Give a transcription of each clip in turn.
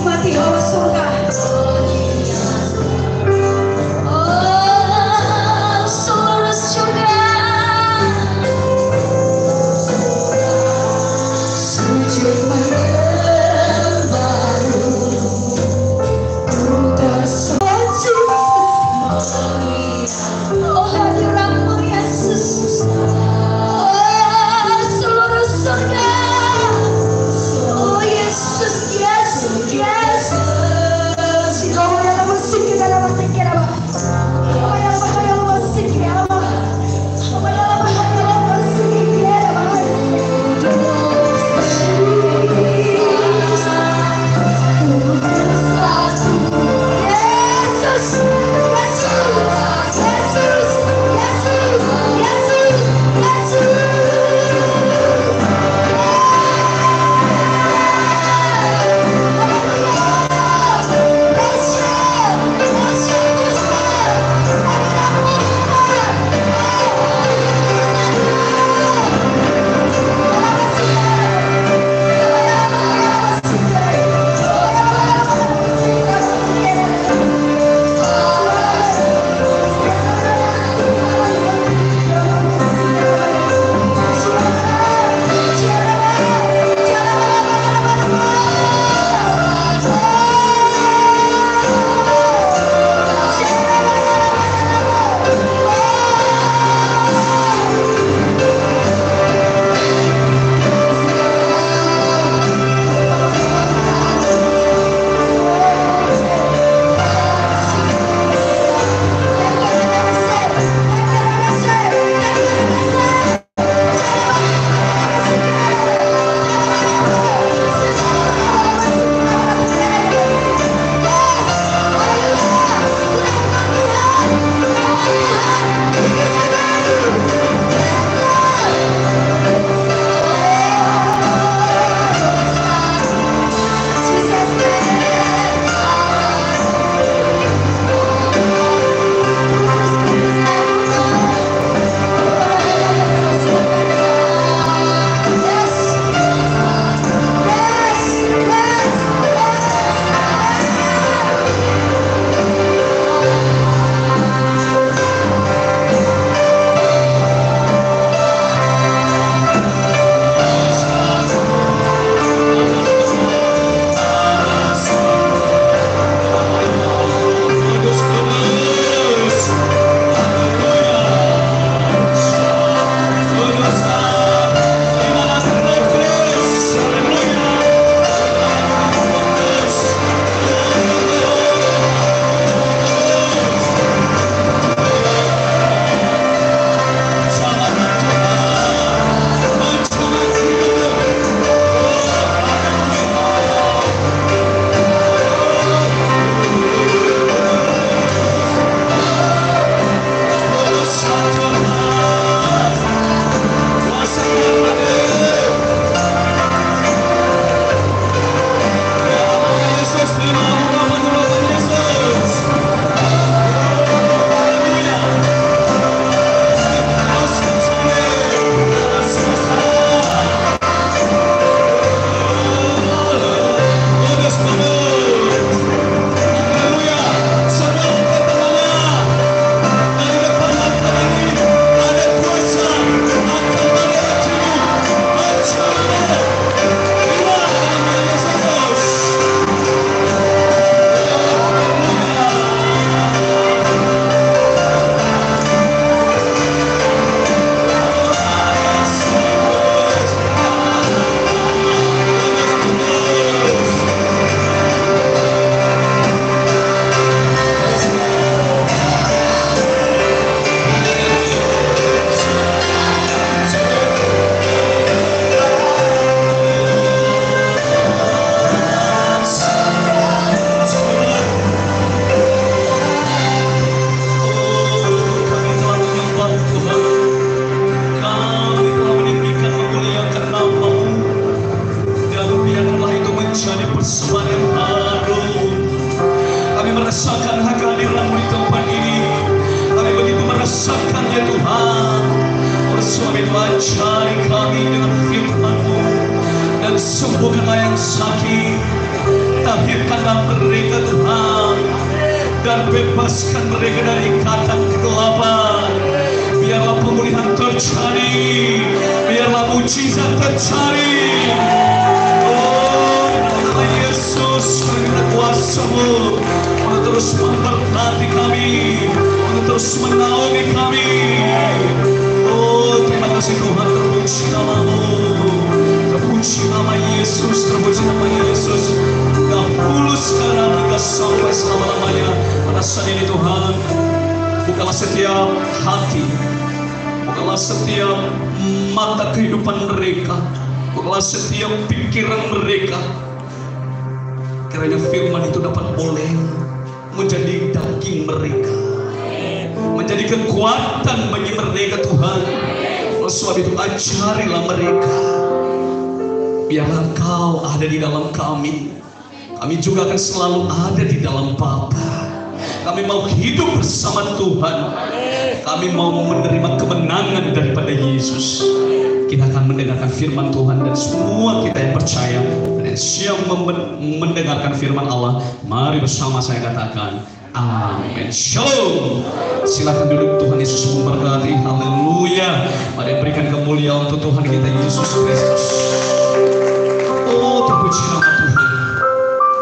menikmati hawa surga. Seluruh surga sujud menyembahmu, ku tersaji. Oh hadiratmu Yesus. Seluruh surga. Oh Yesus, Yesus, Yesus. Kau yang musik kita dalam sikit apa? Kau yang bahaya musik kita apa? Kau yang bahaya musik kita apa? Yesus, Yesus, Yesus, Yesus, Yesus, sembuhkanlah yang sakit, Tahirkanlah mereka Tuhan, dan bebaskan mereka dari ikatan kegelapan. Biarlah pemulihan terjadi, biarlah mujizat terjadi. Oh, nama Yesus, karena kuasa-Mu untuk terus memberkati kami, untuk terus menaungi kami. Oh, terima kasih Tuhan, terpuji nama-Mu, terpuji nama Yesus, terpuji nama Yesus. Dahulu, sekarang, hingga sampai selama-lamanya. Pada saat ini Tuhan, bukalah setiap hati, bukalah setiap mata kehidupan mereka, bukalah setiap pikiran mereka. Kiranya firman itu dapat boleh menjadi daging mereka, menjadi kekuatan bagi mereka Tuhan. Oleh sebab itu ajarilah mereka, biarlah Engkau ada di dalam kami. Kami juga akan selalu ada di dalam Bapa. Kami mau hidup bersama Tuhan. Kami mau menerima kemenangan daripada Yesus. Kita akan mendengarkan firman Tuhan, dan semua kita yang percaya dan yang siap mendengarkan firman Allah, mari bersama saya katakan amin. Shalom. Silakan duduk. Tuhan Yesus memberkati. Haleluya. Mari berikan kemuliaan untuk Tuhan kita Yesus Kristus. Oh, terpuji nama Tuhan.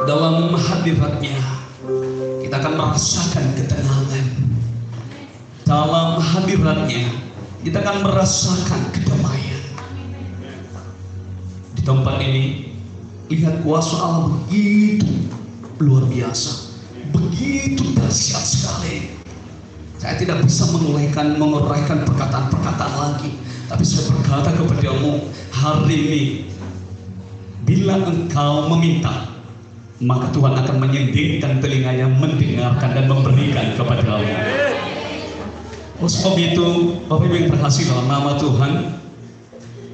Dalam hadirat-Nya kita akan merasakan ketenangan. Dalam hadirat-Nya kita akan merasakan kedamaian. Di tempat ini lihat kuasa Allah begitu luar biasa, begitu dahsyat sekali. Saya tidak bisa menguraikan perkataan-perkataan lagi, tapi saya berkata kepadamu hari ini, bila engkau meminta, maka Tuhan akan menyendingkan telinganya, mendengarkan dan memberikan kepadamu. Oleh sebab itu, Bapak Ibu yang terkasih dalam nama Tuhan,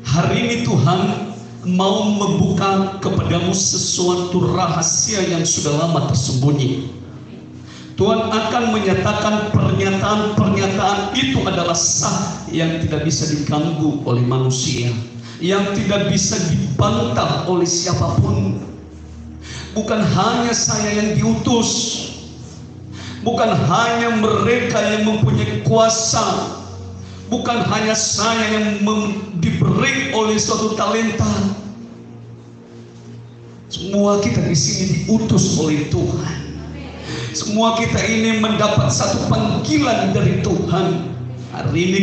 hari ini Tuhan mau membuka kepadamu sesuatu rahasia yang sudah lama tersembunyi. Tuhan akan menyatakan pernyataan-pernyataan itu adalah sah, yang tidak bisa diganggu oleh manusia, yang tidak bisa dibantah oleh siapapun. Bukan hanya saya yang diutus, bukan hanya mereka yang mempunyai kuasa, bukan hanya saya yang diberi oleh suatu talenta. Semua kita di sini diutus oleh Tuhan. Semua kita ini mendapat satu panggilan dari Tuhan. Hari ini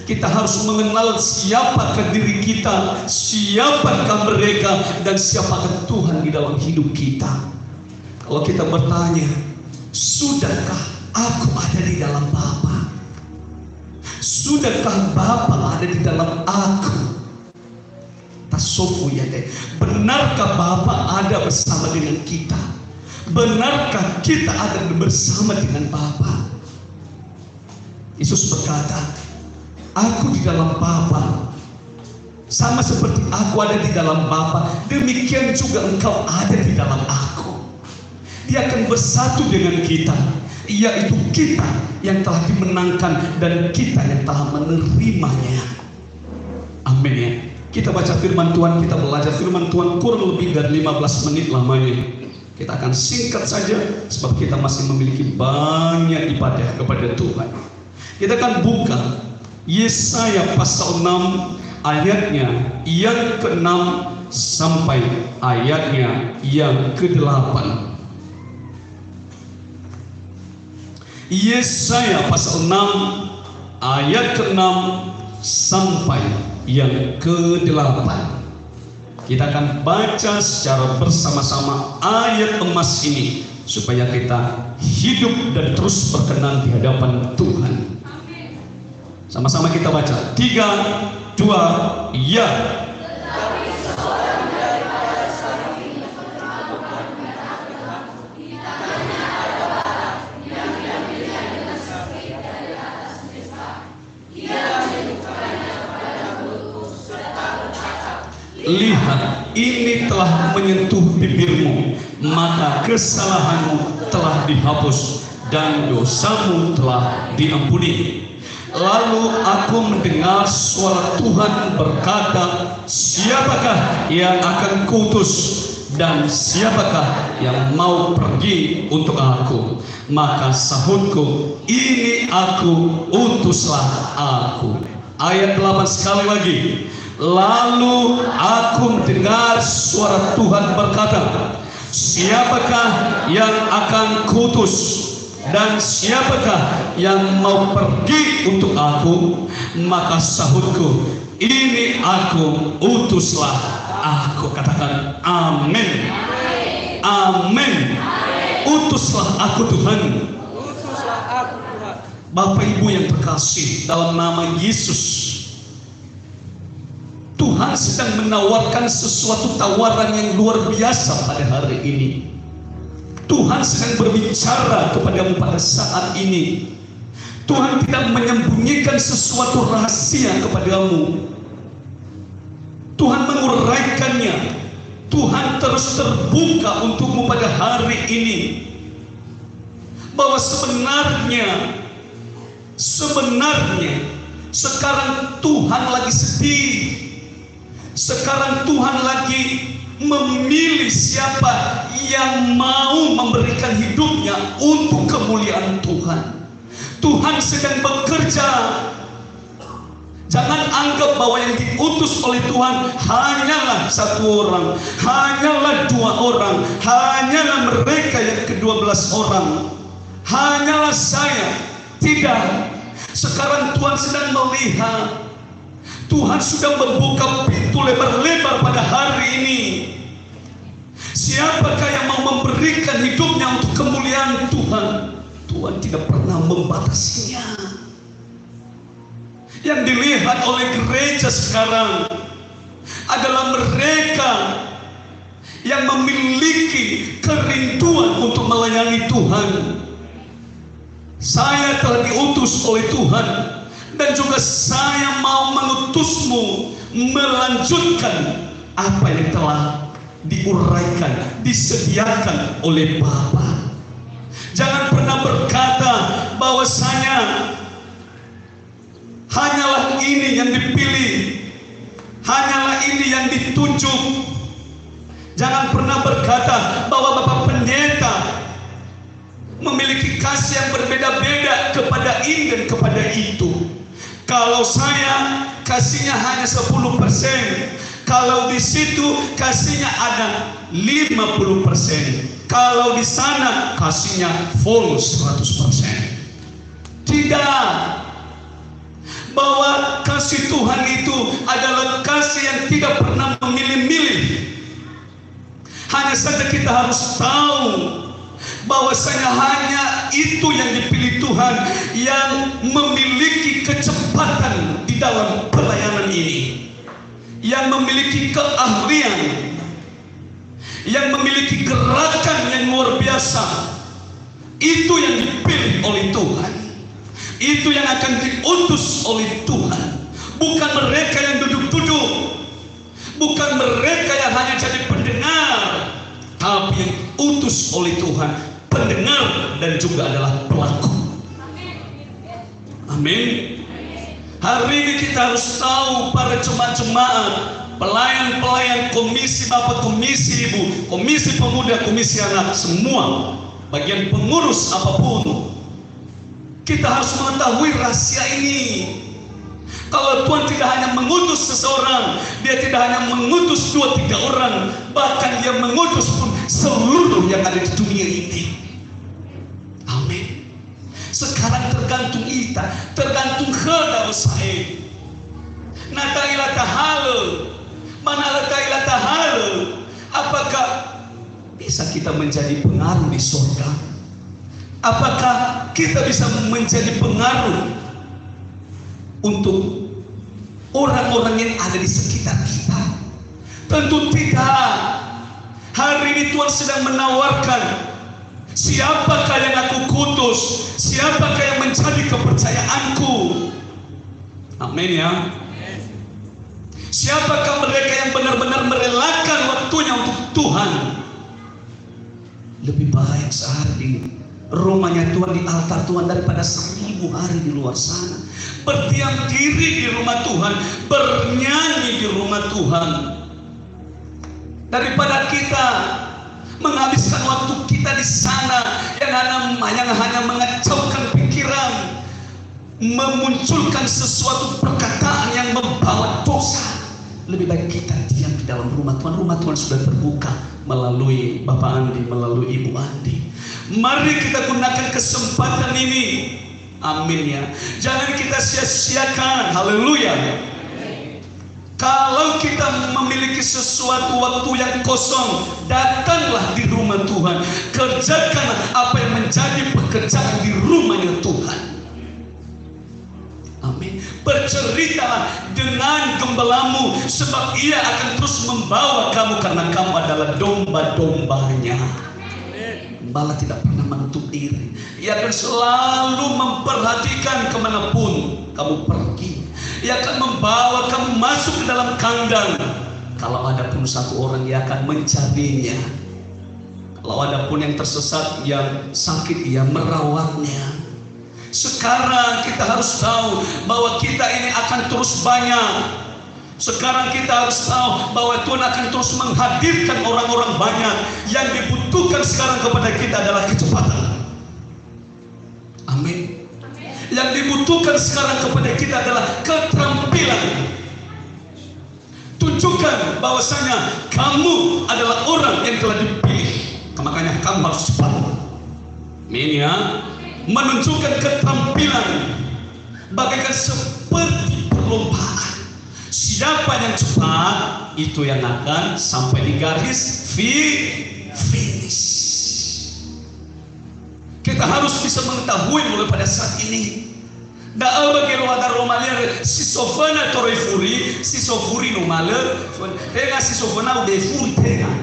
kita harus mengenal siapakah diri kita, siapakah mereka, dan siapakah Tuhan di dalam hidup kita. Kalau kita bertanya, sudahkah aku ada di dalam Bapa? Sudahkah Bapa ada di dalam aku? Tasofu ya deh. Benarkah Bapa ada bersama dengan kita? Benarkah kita ada bersama dengan Bapa? Yesus berkata, aku di dalam Bapa, sama seperti aku ada di dalam Bapa, demikian juga engkau ada di dalam aku. Dia akan bersatu dengan kita, yaitu kita yang telah dimenangkan dan kita yang telah menerimanya. Amin ya. Kita baca firman Tuhan, kita belajar firman Tuhan kurang lebih dari 15 menit lamanya. Kita akan singkat saja sebab kita masih memiliki banyak ibadah kepada Tuhan. Kita akan buka Yesaya pasal 6 ayatnya yang ke-6 sampai ayatnya yang ke-8. Yesaya pasal 6 ayat ke-6 sampai yang ke-8. Kita akan baca secara bersama-sama ayat emas ini supaya kita hidup dan terus berkenan di hadapan Tuhan. Sama-sama kita baca. 3, 2, ya. Lihat, ini telah menyentuh bibirmu, maka kesalahanmu telah dihapus dan dosamu telah diampuni. Lalu aku mendengar suara Tuhan berkata, siapakah yang akan kuutus dan siapakah yang mau pergi untuk aku? Maka sahutku, ini aku, utuslah aku. Ayat 8 sekali lagi. Lalu aku mendengar suara Tuhan berkata, siapakah yang akan kuutus dan siapakah yang mau pergi untuk aku? Maka sahutku, ini aku, utuslah aku. Katakan amin. Amin. Utuslah aku Tuhan. Utuslah aku Tuhan. Bapak Ibu yang terkasih, dalam nama Yesus, Tuhan sedang menawarkan sesuatu tawaran yang luar biasa pada hari ini. Tuhan sedang berbicara kepadamu pada saat ini. Tuhan tidak menyembunyikan sesuatu rahasia kepadamu. Tuhan menguraikannya. Tuhan terus terbuka untukmu pada hari ini. Bahwa sebenarnya sekarang Tuhan lagi sedih. Sekarang Tuhan lagi memilih siapa yang mau memberikan hidupnya untuk kemuliaan Tuhan. Tuhan sedang bekerja. Jangan anggap bahwa yang diutus oleh Tuhan hanyalah satu orang, hanyalah dua orang, hanyalah mereka yang ke-12 orang, hanyalah saya. Tidak. Sekarang Tuhan sedang melihat. Tuhan sudah membuka pintu lebar-lebar pada hari ini. Siapakah yang mau memberikan hidupnya untuk kemuliaan Tuhan? Tuhan tidak pernah membatasinya. Yang dilihat oleh gereja sekarang adalah mereka yang memiliki kerinduan untuk melayani Tuhan. Saya telah diutus oleh Tuhan, dan juga saya mau mengutusmu melanjutkan apa yang telah diuraikan, disediakan oleh Bapa. Jangan pernah berkata bahwasanya hanyalah ini yang dipilih, hanyalah ini yang ditunjuk. Jangan pernah berkata bahwa Bapak Pendeta memiliki kasih yang berbeda-beda kepada ini dan kepada itu. Kalau saya kasihnya hanya 10%, kalau di situ kasihnya ada 50%, kalau di sana kasihnya full 100%. Tidak. Bahwa kasih Tuhan itu adalah kasih yang tidak pernah memilih-milih. Hanya saja kita harus tahu bahwasanya hanya itu yang dipilih Tuhan yang memiliki kecepatan di dalam pelayanan ini, yang memiliki keahlian, yang memiliki gerakan yang luar biasa. Itu yang dipilih oleh Tuhan. Itu yang akan diutus oleh Tuhan. Bukan mereka yang duduk-duduk, bukan mereka yang hanya jadi pendengar, tapi yang utus oleh Tuhan, pendengar dan juga adalah pelaku. Amin. Hari ini kita harus tahu, para jemaat-jemaat, pelayan-pelayan, komisi Bapak, komisi Ibu, komisi pemuda, komisi anak, semua bagian pengurus apapun, kita harus mengetahui rahasia ini. Kalau Tuhan tidak hanya mengutus seseorang, Dia tidak hanya mengutus 2-3 orang, bahkan Dia mengutus pun seluruh yang ada di dunia ini. Amin. Sekarang tergantung kita, tergantung kepada usaha. Natailah tahalu, mana natailah tahalu. Apakah bisa kita menjadi pengaruh di surga? Apakah kita bisa menjadi pengaruh untuk orang-orang yang ada di sekitar kita? Tentu tidak. Hari ini Tuhan sedang menawarkan, siapakah yang aku kutus, siapakah yang menjadi kepercayaanku. Amin ya. Siapakah mereka yang benar-benar merelakan waktunya untuk Tuhan? Lebih baik sehari ini rumahnya Tuhan, di altar Tuhan, daripada 1000 hari di luar sana. Berdiam diri di rumah Tuhan, bernyanyi di rumah Tuhan, daripada kita menghabiskan waktu kita di sana yang hanya mengacaukan pikiran, memunculkan sesuatu perkataan yang membawa dosa. Lebih baik kita diam di dalam rumah Tuhan. Rumah Tuhan sudah terbuka melalui Bapak Andi, melalui Ibu Andi. Mari kita gunakan kesempatan ini. Amin ya. Jangan kita sia-siakan. Haleluya. Kalau kita memiliki sesuatu waktu yang kosong, datanglah di rumah Tuhan. Kerjakan apa yang menjadi pekerjaan di rumahnya Tuhan. Amin. Berceritalah dengan gembalamu, sebab ia akan terus membawa kamu, karena kamu adalah domba-dombanya. Gembala tidak pernah menutup diri. Ia akan selalu memperhatikan kemanapun kamu pergi. Ia akan membawa kamu masuk ke dalam kandang. Kalau ada pun satu orang, ia akan mencarinya. Kalau ada pun yang tersesat, yang sakit, ia merawatnya. Sekarang kita harus tahu bahwa kita ini akan terus banyak. Sekarang kita harus tahu bahwa Tuhan akan terus menghadirkan orang-orang banyak. Yang dibutuhkan sekarang kepada kita adalah kecepatan. Amin. Yang dibutuhkan sekarang kepada kita adalah keterampilan. Tunjukkan bahwasanya kamu adalah orang yang telah dipilih. Makanya kamu harus cepat. Amin ya. Menunjukkan keterampilan bagaikan seperti perlombaan. Siapa yang cepat, itu yang akan sampai di garis finish. Kita harus bisa mengetahui mulai pada saat ini. Da bagi ada Romalia si sofana torifuri, si sofuri nomale, tengah si sofana udah furi tengah.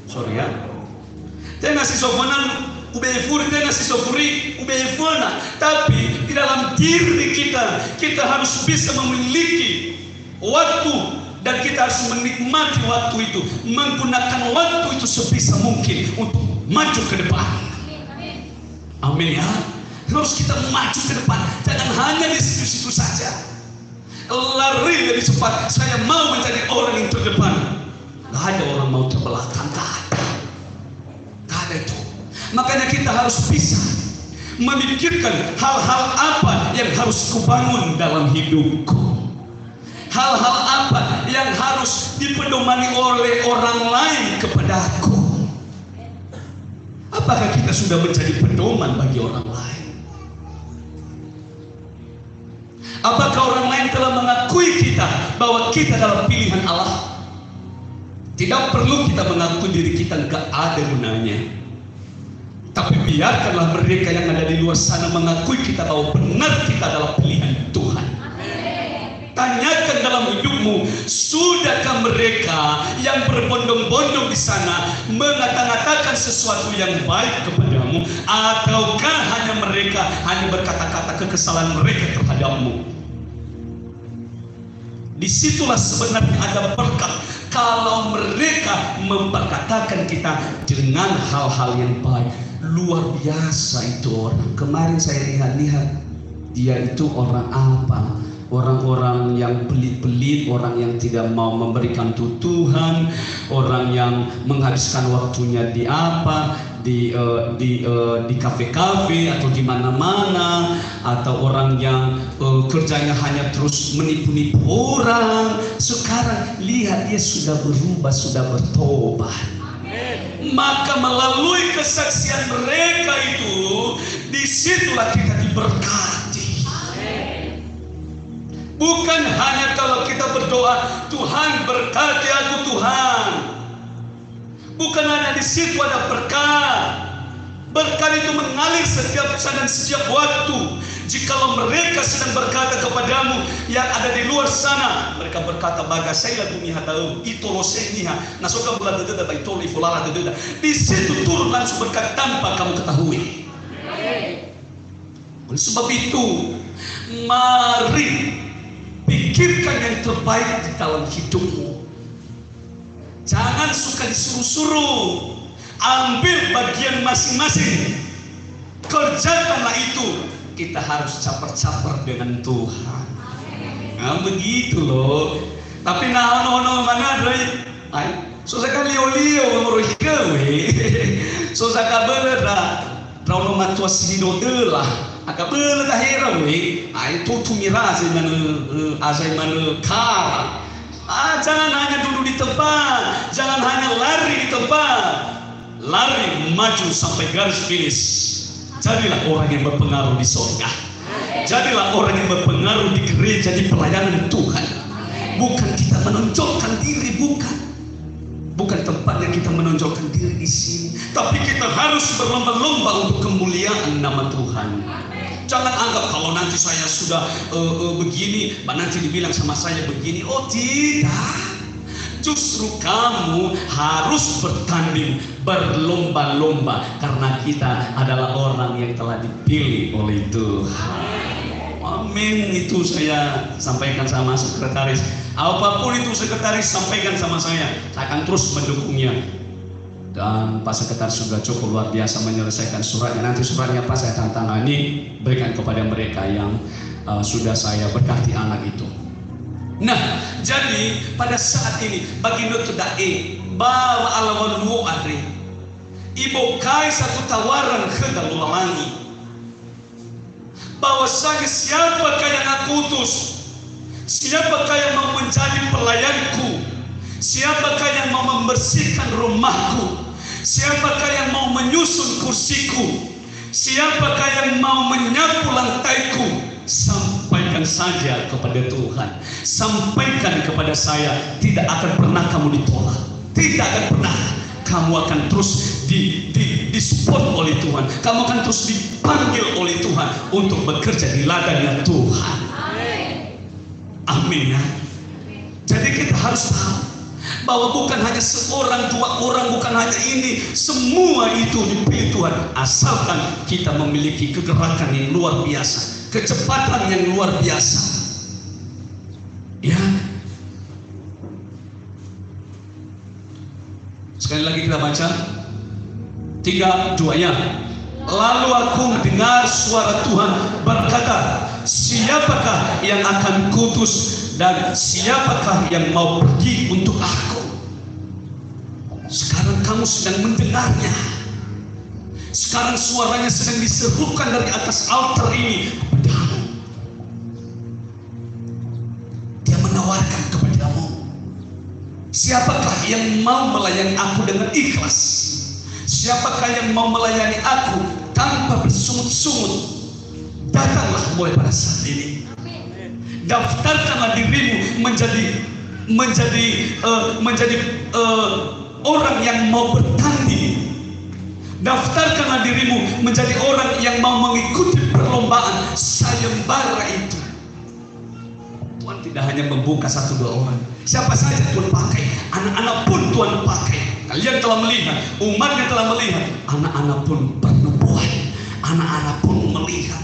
Sorry ya. Tengah si sofana ubefuri, tengah si sofuri ubefona. Tapi di dalam diri kita harus bisa memiliki waktu, dan kita harus menikmati waktu itu, menggunakan waktu itu sebisa mungkin untuk maju ke depan. Amin ya. Terus kita maju ke depan, jangan hanya di situ-situ saja. Lari lebih cepat. Saya mau menjadi orang yang terdepan. Gak ada orang mau terbelakang, gak ada itu. Makanya kita harus bisa memikirkan hal-hal apa yang harus kubangun dalam hidupku. Hal-hal apa yang harus dipedomani oleh orang lain kepadaku. Apakah kita sudah menjadi pedoman bagi orang lain? Apakah orang lain telah mengakui kita bahwa kita adalah pilihan Allah? Tidak perlu kita mengakui diri kita, enggak ada gunanya. Tapi biarkanlah mereka yang ada di luar sana mengakui kita bahwa benar kita adalah pilihan Tuhan. Tanyakan dalam hidupmu, sudahkah mereka yang berbondong-bondong di sana mengatakan sesuatu yang baik kepadamu, ataukah mereka hanya berkata-kata kekesalan mereka terhadapmu? Disitulah sebenarnya ada berkat kalau mereka memperkatakan kita dengan hal-hal yang baik. Luar biasa itu orang. Kemarin saya lihat-lihat, dia itu orang apa? Orang-orang yang pelit-pelit, orang yang tidak mau memberikan tutuhan, orang yang menghabiskan waktunya di kafe-kafe atau di mana-mana, atau orang yang kerjanya hanya terus menipu-nipu orang. Sekarang lihat, dia sudah berubah, sudah bertobat. Maka melalui kesaksian mereka itu, disitulah kita diberkati. Bukan hanya kalau kita berdoa, Tuhan berkati aku Tuhan. Bukan hanya di situ ada berkat. Berkat itu mengalir setiap saat dan setiap waktu. Jikalau mereka sedang berkata kepadamu yang ada di luar sana, mereka berkata bagasai lagu miha tahu itu losenya nasoka bulan deda baik toli fulala deda. Di situ turun langsung berkat tanpa kamu ketahui. Oleh sebab itu, mari pikirkan yang terbaik di dalam hidupmu. Jangan suka disuruh-suruh. ambil bagian masing-masing, kerjakanlah itu. Kita harus caper-caper dengan Tuhan. Nah begitu loh. Tapi nah ono mana doi? Ay, susah kan lio-lio meruih kewe. Susah kabel dah. Trauno matua sido delah. Akabel dah hera we. Ay tutu mira azai mana kara. Jangan hanya duduk di tempat, jangan hanya lari di tempat. Lari maju sampai garis finish. Jadilah orang yang berpengaruh di surga. Jadilah orang yang berpengaruh di gereja, di pelayanan Tuhan. Bukan kita menonjolkan diri, bukan tempatnya kita menonjolkan diri di sini. Tapi kita harus berlomba-lomba untuk kemuliaan nama Tuhan. Jangan anggap kalau nanti saya sudah begini, nanti dibilang sama saya begini. Oh tidak. Justru kamu harus bertanding, berlomba-lomba. Karena kita adalah orang yang telah dipilih oleh Tuhan. Amin. Itu saya sampaikan sama sekretaris. Apapun itu sekretaris sampaikan sama saya akan terus mendukungnya. Dan Pak Sekretaris sudah cukup luar biasa menyelesaikan suratnya. Nanti suratnya Pak saya tangani, berikan kepada mereka yang sudah saya berkati anak itu. Nah, jadi pada saat ini bagi Nutu Dae bawa alawan luo adri ibu kai satu tawaran ke dalam langi bahwasanya siapakah yang aku utus, siapakah yang mau menjadi pelayanku, siapakah yang mau membersihkan rumahku, siapakah yang mau menyusun kursiku, siapakah yang mau menyapu lantaiku. Sampaikan saja kepada Tuhan, sampaikan kepada saya, tidak akan pernah kamu ditolak, tidak akan pernah. Kamu akan terus disupport oleh Tuhan, kamu akan terus dipanggil oleh Tuhan untuk bekerja di ladangnya Tuhan. Amin ya. Jadi kita harus tahu bahwa bukan hanya seorang, dua orang, bukan hanya ini, semua itu dipilih Tuhan, asalkan kita memiliki kegerakan yang luar biasa, kecepatan yang luar biasa. Ya. Sekali lagi kita baca 3:2-nya. Lalu aku mendengar suara Tuhan berkata, siapakah yang akan kutus dan siapakah yang mau pergi untuk aku? Sekarang kamu sedang mendengarnya. Sekarang suaranya sedang diserukan dari atas altar ini kepadamu. Dia menawarkan kepadamu, siapakah yang mau melayani aku dengan ikhlas? Siapakah yang mau melayani aku tanpa bersungut-sungut? Datanglah mulai pada saat ini. Daftarkanlah dirimu menjadi orang yang mau bertanding. Daftarkanlah dirimu menjadi orang yang mau mengikuti perlombaan sayembara itu. Tuhan tidak hanya membuka 1-2 orang, siapa saja Tuhan pakai, anak-anak pun Tuhan pakai. Kalian telah melihat, umatnya telah melihat, anak-anak pun bernubuat, anak-anak pun melihat.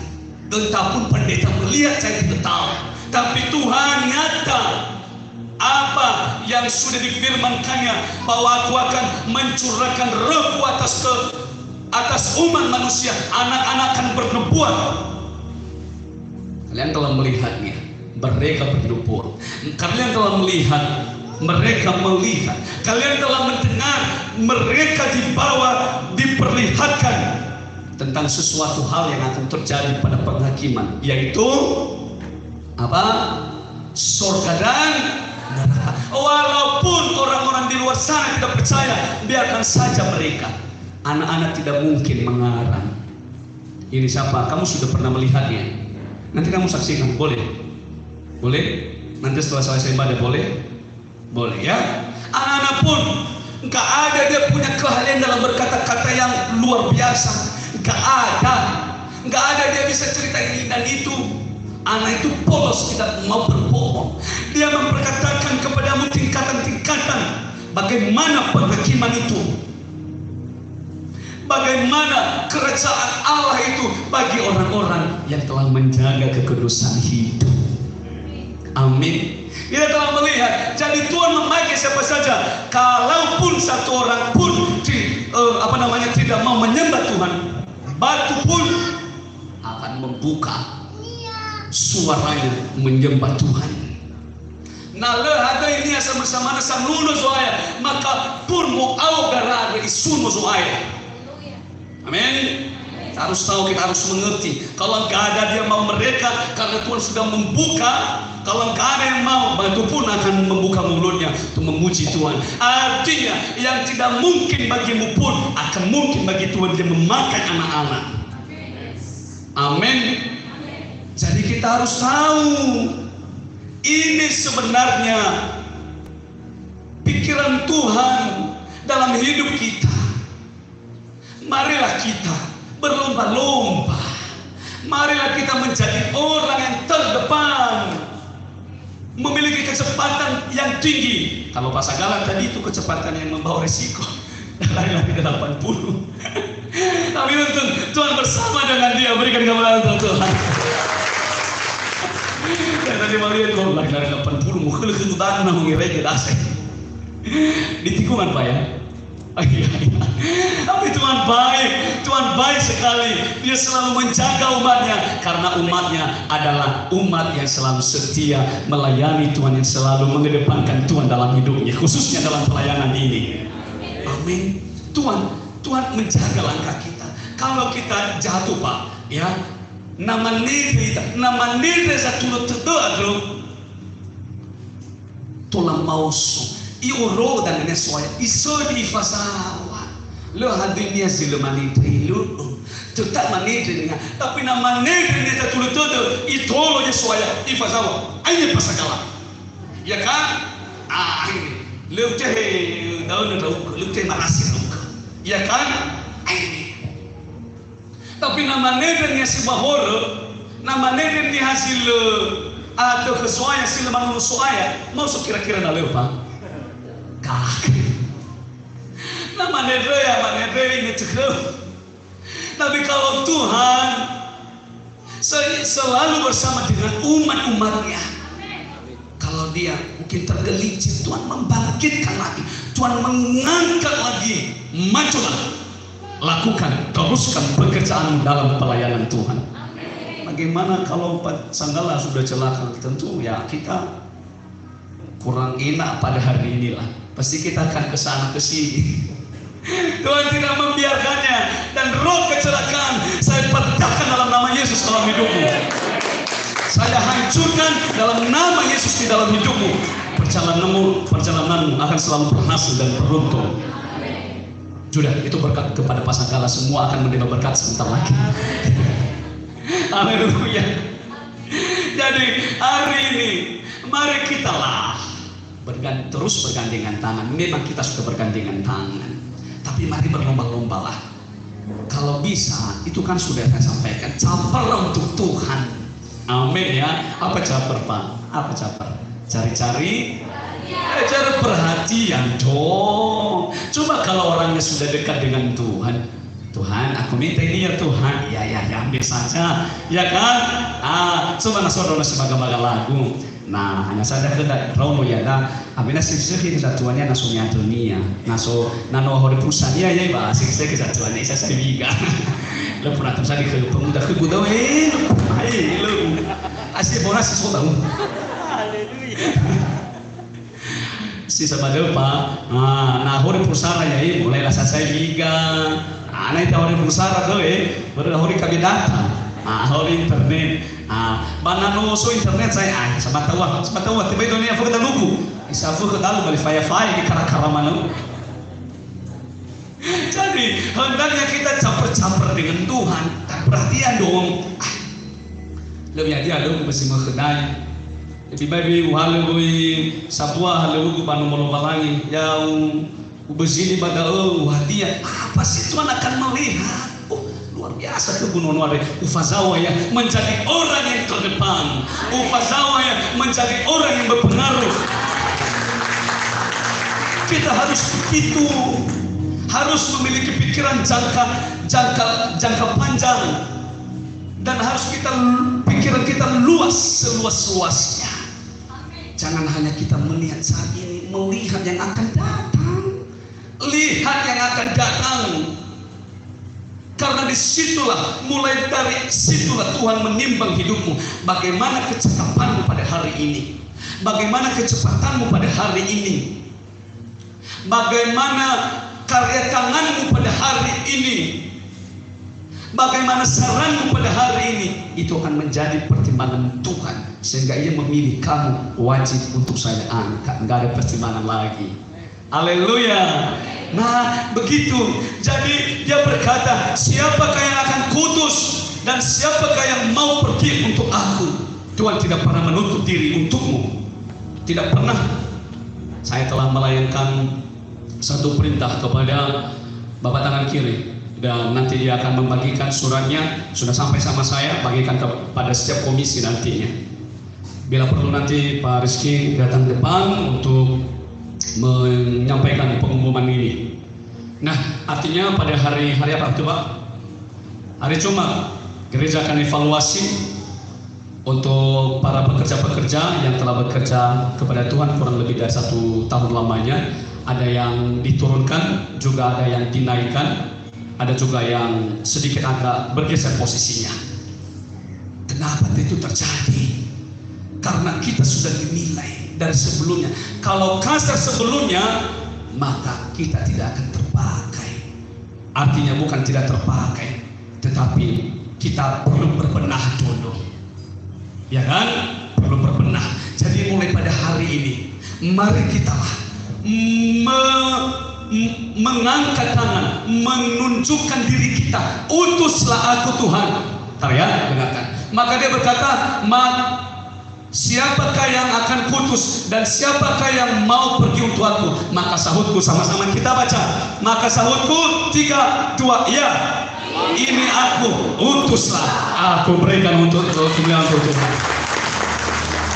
Entahpun pendeta melihat, saya tidak tahu, tapi Tuhan nyata apa yang sudah difirmankannya, bahwa aku akan mencurahkan rohku atas umat manusia, anak-anak akan bernubuat. Kalian telah melihatnya, mereka bernubuat. Kalian telah melihat, mereka melihat. Kalian telah mendengar, mereka dibawa, diperlihatkan tentang sesuatu hal yang akan terjadi pada penghakiman, yaitu apa? Surga dan neraka. Walaupun orang-orang di luar sana tidak percaya, biarkan saja mereka. Anak-anak tidak mungkin mengarang. Ini siapa? Kamu sudah pernah melihatnya. Nanti kamu saksikan, boleh? Boleh? Nanti setelah selesai ibadah, boleh? Boleh ya. Anak-anak pun nggak ada dia punya keahlian dalam berkata-kata yang luar biasa. Nggak ada dia bisa cerita ini dan itu. Anak itu polos, tidak mau berbohong. Dia memperkatakan kepadamu tingkatan-tingkatan bagaimana penghakiman itu, bagaimana kerajaan Allah itu bagi orang-orang yang telah menjaga kekudusan hidup. Amin. Kita telah melihat, jadi Tuhan memakai siapa saja. Kalaupun satu orang pun tidak mau menyembah Tuhan, batu pun akan membuka suaranya menyembah Tuhan. Nah, ada ini sama-sama sang nuno soaya, maka pun mau au garada isuno soaya. Amin. Kita harus tahu, kita harus mengerti. Kalau nggak ada dia mau mereka, karena Tuhan sudah membuka. Kalau nggak ada yang mau, batu pun akan membuka mulutnya untuk memuji Tuhan. Artinya, yang tidak mungkin bagimu pun akan mungkin bagi Tuhan, dia memakai anak-anak. Amin. Jadi kita harus tahu, ini sebenarnya pikiran Tuhan dalam hidup kita. Marilah kita berlomba-lomba. Marilah kita menjadi orang yang terdepan, memiliki kecepatan yang tinggi. Kalau pasagalan tadi itu kecepatan yang membawa resiko, lari-lari ke 80. Tapi untung Tuhan bersama dengan dia, berikan kemuliaan Tuhan. Dan tadi Maria kalau lari-lari 80, mungkin itu tanah mengirai ke dasar. Di tikungan Pak ya. Iya. Tapi Tuhan baik sekali. Dia selalu menjaga umatnya, karena umatnya adalah umat yang selalu setia melayani Tuhan, yang selalu mengedepankan Tuhan dalam hidupnya, khususnya dalam pelayanan ini. Amin. Tuhan menjaga langkah kita. Kalau kita jatuh Pak, ya, nama nire satu terdoa tulang mauso. Iuro dan nesoya iso di fasawa lo hadirnya sila manitri lo tetap manitri dengan tapi nama manitri dia tuh itolo nesoya di fasawa aja pasakala ya kan ini lo teh daun lo teh makasih ya kan ini tapi nama manitri si bahoro nama manitri hasil atau kesoya sila manusia mau kira-kira naleu Pak. Nah manedre ini cukup. Tapi kalau Tuhan selalu bersama dengan umat-umatnya, kalau dia mungkin tergelincir, Tuhan membangkitkan lagi, Tuhan mengangkat lagi, majulah, lakukan, teruskan pekerjaan dalam pelayanan Tuhan. Bagaimana kalau Pak Sanggala sudah celaka? Tentu ya kita kurang enak pada hari inilah. Pasti kita akan kesana kesini. Tuhan tidak membiarkannya, dan roh kecelakaan saya pecahkan dalam nama Yesus dalam hidupmu. Saya hancurkan dalam nama Yesus di dalam hidupmu. Perjalananmu akan selalu berhasil dan beruntung. Sudah, itu berkat kepada Pasangkala, semua akan menerima berkat sebentar lagi. Haleluya. Jadi hari ini mari kita terus bergandengan tangan. Memang kita sudah bergandengan tangan, tapi mari berlomba-lombalah. Kalau bisa, itu kan sudah saya sampaikan, caper untuk Tuhan. Amin ya. Apa caper Pak? Apa caper? Cari-cari perhatian dong. Coba kalau orangnya sudah dekat dengan Tuhan, Tuhan aku minta ini ya Tuhan, ya ambil saja, ya kan? Coba nasodono sebagai lagu. Nah, hanya saja kita romo ya dah. Amina sih satuannya nasunya dunia, nano hore perusahaan ya Pak, sih kesatuannya saya biga. Lo pernah tuh saya ke pemuda ke budau lo, asli bonas sih tahu. Haleluya. Si sama Pak, nah hore perusahaan ya mulailah saya biga. Anak itu hore perusahaan tuh baru hore kami datang. Hore internet. Banano so internet saya sama tahu tiba dunia fuka daluku isa fuka dalu bali faya di karakaraman. Jadi hendaknya kita campur-campur dengan Tuhan, perhatian dong. Lebih dia lu mesti mengenai lebih baik halu sabua halu banu molobalangi yang ubezini pada hadiah apa sih Tuhan akan melihat. Luar biasa kegunaan Wari. Ufazawa ya menjadi orang yang terdepan. Ufazawa ya menjadi orang yang berpengaruh. Kita harus begitu, harus memiliki pikiran jangka panjang, dan harus pikiran kita luas seluas-luasnya. Jangan hanya kita melihat saat ini, melihat yang akan datang. lihat yang akan datang. Karena disitulah, mulai dari situlah Tuhan menimbang hidupmu. Bagaimana kecakapanmu pada hari ini? Bagaimana kecepatanmu pada hari ini? Bagaimana karya tanganmu pada hari ini? Bagaimana saranmu pada hari ini? Itu akan menjadi pertimbangan Tuhan. Sehingga Ia memilih kamu wajib untuk saya angkat. Nggak ada pertimbangan lagi. Haleluya. Nah begitu. Jadi Dia berkata, siapakah yang akan kutus dan siapakah yang mau pergi untuk aku? Tuhan tidak pernah menutup diri untukmu. Tidak pernah. Saya telah melayangkan satu perintah kepada Bapak tangan kiri, dan nanti dia akan membagikan suratnya. Sudah sampai sama saya, bagikan kepada setiap komisi nantinya. Bila perlu nanti Pak Rizky datang depan untuk menyampaikan pengumuman ini. Nah, artinya pada hari apa itu Pak? Hari Jumat, gereja akan evaluasi untuk para pekerja-pekerja yang telah bekerja kepada Tuhan kurang lebih dari 1 tahun lamanya. Ada yang diturunkan, juga ada yang dinaikkan, ada juga yang sedikit agak bergeser posisinya. Kenapa itu terjadi? Karena kita sudah dinilai dari sebelumnya. Kalau kasar sebelumnya, maka kita tidak akan terpakai. Artinya bukan tidak terpakai, tetapi kita perlu berbenah dulu. Ya kan? Perlu berbenah. Jadi mulai pada hari ini, mari kita mengangkat tangan, menunjukkan diri kita. Utuslah aku Tuhan. Ntar ya, dengarkan. Maka dia berkata, siapakah yang akan kutus dan siapakah yang mau pergi untuk aku? Maka sahutku, sama-sama kita baca. Maka sahutku 3, 2, ya. Ini aku, utuslah aku, berikan untuk kemuliaan Tuhan.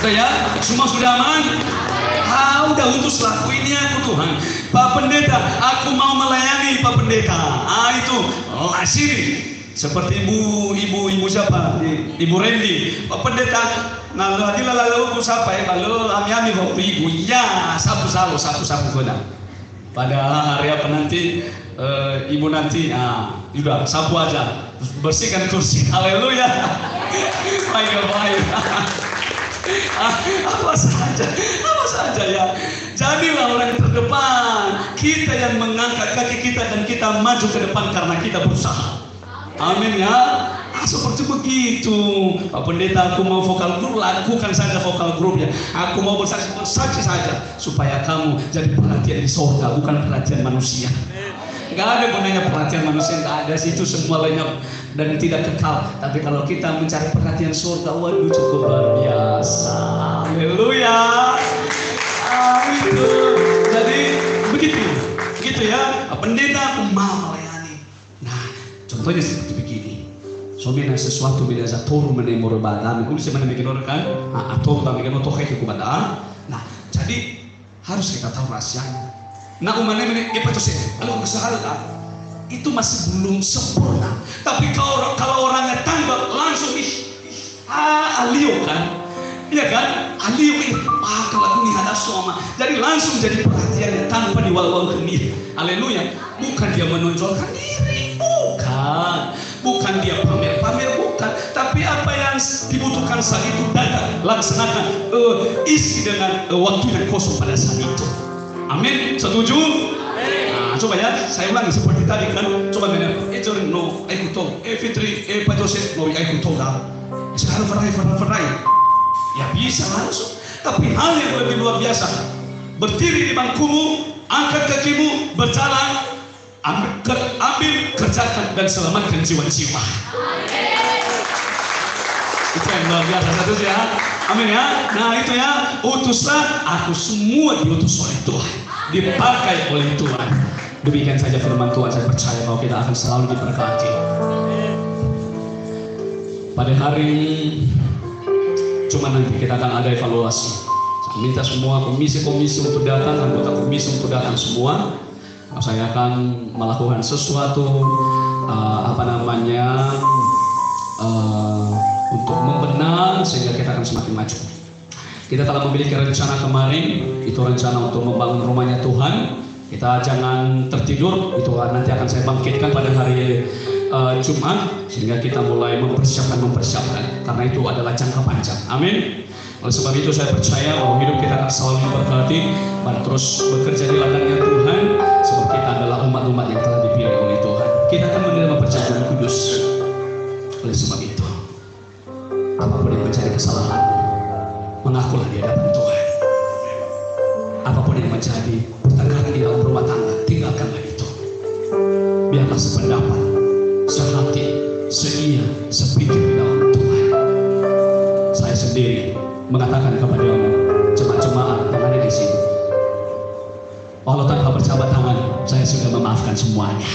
Sudah ya? Semua sudah aman? Udah utuslah aku, ini aku Tuhan. Pak Pendeta, aku mau melayani Pak Pendeta. Itu sini. Seperti ibu siapa? Ibu Randy. Pak Pendeta, nah lalu aku siapa ya? Lalu ami waktu ibu. Ya, sapu kena. Pada hari apa nanti? Ibu nanti, sudah sapu aja, bersihkan kursi. Haleluya. Baik. Apa saja ya. Jadilah orang terdepan. Kita yang mengangkat kaki kita dan kita maju ke depan karena kita berusaha. Amin ya. Seperti begitu. Pak Pendeta, aku mau vokal grup, lakukan saja vokal grupnya. Aku mau bersaksi saja supaya kamu jadi perhatian di surga, bukan perhatian manusia. Gak ada gunanya perhatian manusia, gak ada, situ semua lenyap dan tidak kekal. Tapi kalau kita mencari perhatian surga, waduh cukup luar biasa. Haleluya. Jadi begitu ya. Pendeta aku mau melayani. Nah, contohnya seperti begini. Somena sesuatu beda zatoru menemor bada, mungkin saya bikin orang kan, atau tak bikin otoh kayak kubada. Nah, jadi harus kita tahu rahasianya. Nah umatnya ini kalau kesalahan itu masih belum sempurna. Tapi kalau orangnya tambah langsung alio kan, iya kan? Alio ini kalau aku lihat asoma, jadi langsung jadi perhatiannya tanpa diwal-walkan dia. Haleluya. Bukan dia menonjolkan diri, bukan dia pamer, bukan. Tapi apa yang dibutuhkan saat itu datang, laksanakan, isi dengan waktu yang kosong pada saat itu. Amin, setuju? Nah, coba ya, saya ulangi seperti tadi kan. Coba benar. Ejorin no, ikuto. Fitri, Pak Joseph no, ikuto dah. Sekarang ferai. Ya bisa langsung. Tapi hal yang lebih luar biasa. Berdiri di bangkumu, angkat kakimu, berjalan, ambil, kerjakan dan selamatkan jiwa-jiwa. Itu yang luar biasa, satu ya. Amin ya. Nah itu ya, utuslah aku, semua diutus oleh Tuhan, dipakai oleh Tuhan. Demikian saja firman Tuhan. Saya percaya bahwa kita akan selalu diberkati. Pada hari ini cuma nanti kita akan ada evaluasi. Saya minta semua komisi-komisi untuk datang, anggota komisi untuk datang semua. Saya akan melakukan sesuatu untuk membenar sehingga kita akan semakin maju. Kita telah memiliki rencana kemarin, itu rencana untuk membangun rumahnya Tuhan. Kita jangan tertidur, itu nanti akan saya bangkitkan pada hari Jumat, sehingga kita mulai mempersiapkan, karena itu adalah jangka panjang. Amin. Oleh sebab itu saya percaya bahwa hidup kita akan selalu diberkati dan terus bekerja di ladangnya Tuhan, sebab kita adalah umat-umat yang telah dipilih oleh Tuhan. Kita akan menerima perjanjian kudus. Oleh sebab itu, apapun yang menjadi kesalahan, mengakulah di hadapan Tuhan. Apapun yang menjadi pertengkaran di dalam rumah tangga, tinggalkanlah itu. Biarlah sependapat, sehati, seia, sepikir di dalam Tuhan. Saya sendiri mengatakan kepadamu, jemaat-jemaat yang ada di sini, walau tanpa berjabat tangan, saya sudah memaafkan semuanya.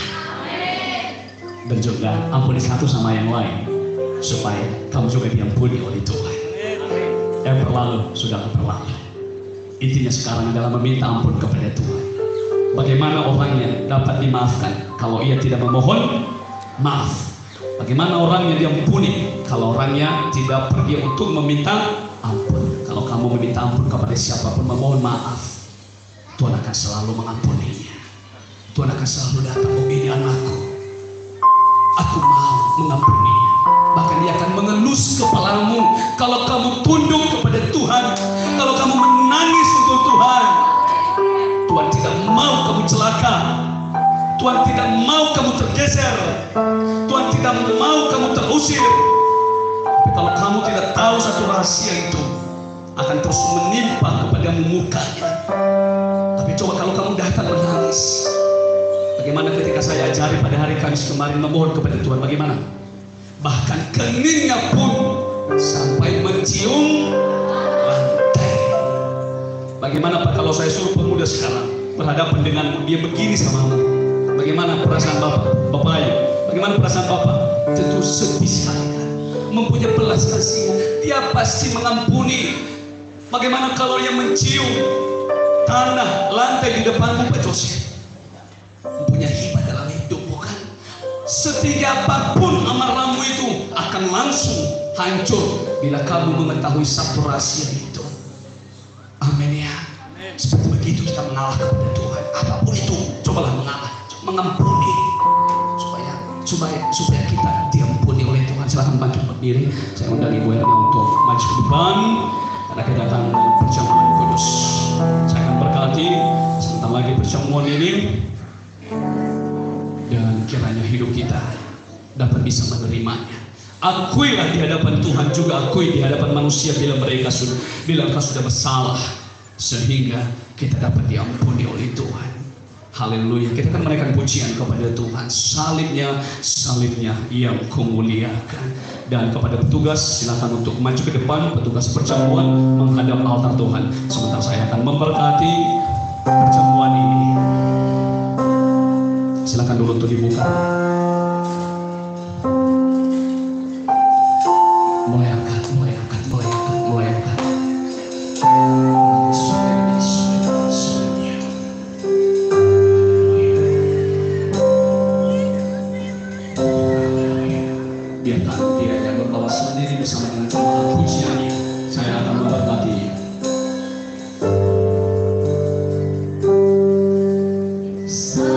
Dan juga ampuni satu sama yang lain, supaya kamu juga diampuni oleh Tuhan. Yang berlalu sudah berlalu. Intinya sekarang adalah meminta ampun kepada Tuhan. Bagaimana orangnya dapat dimaafkan kalau ia tidak memohon maaf? Bagaimana orangnya diampuni kalau orangnya tidak pergi untuk meminta ampun? Kalau kamu meminta ampun kepada siapapun, memohon maaf, Tuhan akan selalu mengampuninya. Tuhan akan selalu datang, oh ini anakku, aku mau mengampuninya. Bahkan dia akan mengelus kepalamu kalau kamu tunduk kepada Tuhan, kalau kamu menangis untuk Tuhan. Tuhan tidak mau kamu celaka, Tuhan tidak mau kamu tergeser, Tuhan tidak mau kamu terusir. Tapi kalau kamu tidak tahu satu rahasia itu, akan terus menimpa kepadamu murkanya. Tapi coba kalau kamu datang menangis, bagaimana ketika saya ajari pada hari Kamis kemarin memohon kepada Tuhan, bagaimana? Bahkan keningnya pun sampai mencium lantai. Bagaimana Pak kalau saya suruh pemuda sekarang berhadapan denganmu, dia begini samamu, bagaimana perasaan Bapak? Bapak ayo, bagaimana perasaan Bapak? Tentu sedih sekali kan, mempunyai belas kasihan, dia pasti mengampuni. Bagaimana kalau yang mencium tanah lantai di depanmu Pak Joseph? Mempunyai hibah dalam hidup, bukan? Setiap apapun amarahmu itu akan langsung hancur bila kamu mengetahui satu rahasia itu. Amin ya. Seperti begitu kita mengalah kepada Tuhan. Apapun itu, cobalah mengalah, mengampuni, supaya kita diampuni oleh Tuhan. Silakan bangkit berdiri. Saya undang Ibu Erna untuk maju ke depan karena kedatangan perjamuan kudus. Saya akan berkati sebentar lagi perjamuan ini, dan kiranya hidup kita dapat bisa menerimanya. Akuilah di hadapan Tuhan, juga akui di hadapan manusia bila engkau sudah bersalah, sehingga kita dapat diampuni oleh Tuhan. Haleluya. Kita akan menaikkan pujian kepada Tuhan. Salibnya yang kumuliakan. Dan kepada petugas, silakan untuk maju ke depan, petugas perjamuan menghadap altar Tuhan. Sebentar saya akan memberkati perjamuan ini. Silakan dulu untuk dibuka. Mulai angkat. Biarkan dia yang berbawa sendiri bersama dengan jemaat pujiannya. Saya akan memberkati. Salib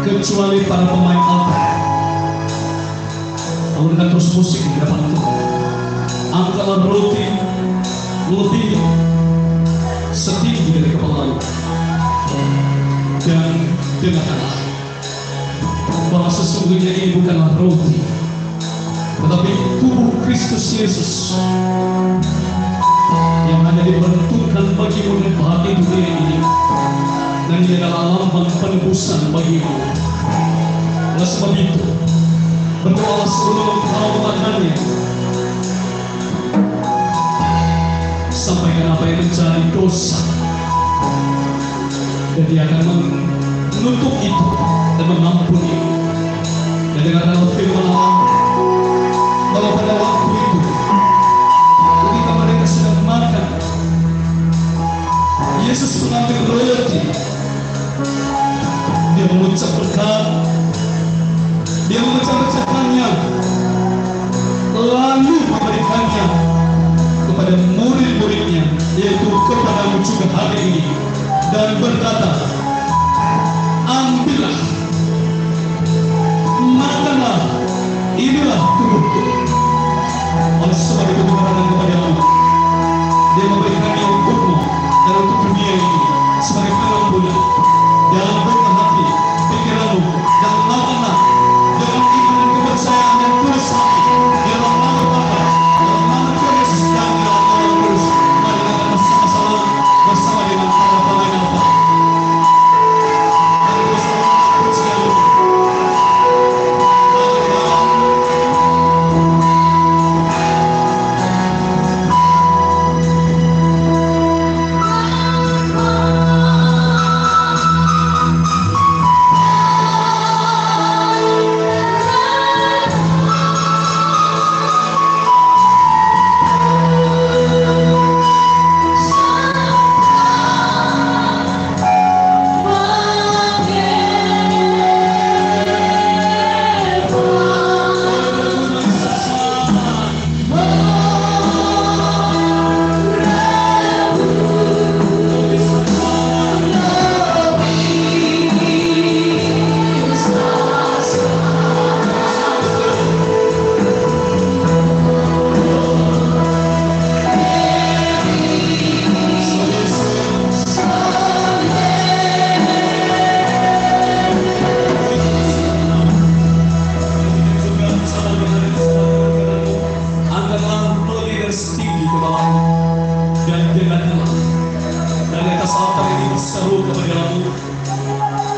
kecuali para pemain altar. Kalau dengan terus musik di depan Tuhan, angkatlah roti lebih setinggi dari kepala dan dengarkanlah bahwa sesungguhnya ini bukanlah roti, tetapi tubuh Kristus Yesus yang hanya diperuntukkan bagimu dan bagi dunia ini, dan ini adalah lambang penebusan bagimu. Oleh sebab itu, berdoalah sebelum engkau memakannya, sampaikan apa yang menjadi dosa, dan Dia akan menutup itu dan mengampuni. Dan dengarkanlah firman Allah bahwa pada waktu itu ketika mereka sedang makan, Yesus mengambil roti, Dia mengucap berkat, Dia memecah-mecahkannya, lalu memberikannya kepada murid-muridnya, yaitu kepadamu juga hari ini, dan berkata, ambillah, makanlah, inilah tubuhku. Oleh sebab itu kukatakan kepadamu, Dia memberikannya untukmu dan untuk dunia ini sebagai pengampunan. Dalam buka hati pikiranmu dan makanlah dengan iman dan kepercayaan dan tulus hati di dalam nama Bapa, dalam nama Tuhan Yesus, dan di dalam nama Roh Kudus. Mari kita bersama-sama bersama dengan para pemain altar. Mari bersama pujian.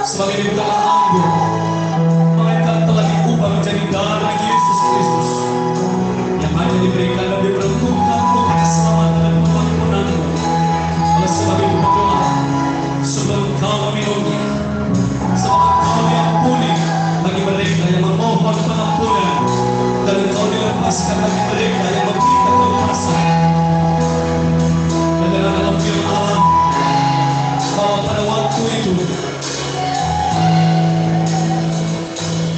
Sebagai bukanlah anggur, melainkan telah diubah menjadi darah Yesus Kristus yang hanya diberikan dan diperuntukkan untuk keselamatan dan pengampunanmu. Oleh sebab itu berdoa sebelum kau meminumnya, sebab kau diampuni bagi mereka yang memohon pengampunan, dan engkau dilepaskan bagi mereka yang meminta kelepasan. Dan dalam firman Allah bahwa pada waktu itu,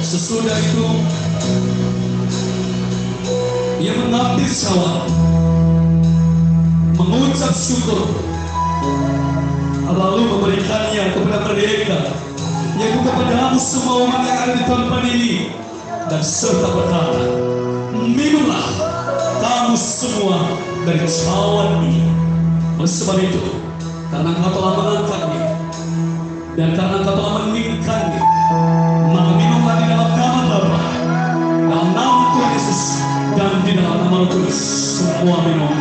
sesudah itu Dia mengambil syawal, mengucap syukur, lalu memberikannya kepada mereka, yaitu kepadamu semua umat yang ada di tempat ini, dan serta berkata, minumlah kamu semua dari cawan ini. Oleh sebab itu, karena engkau telah mengangkatnya dan karena engkau telah meninggikannya, maka minumlah di dalam nama Bapa, dalam nama Tuhan Yesus, dan di dalam nama Roh Kudus. Semua minum.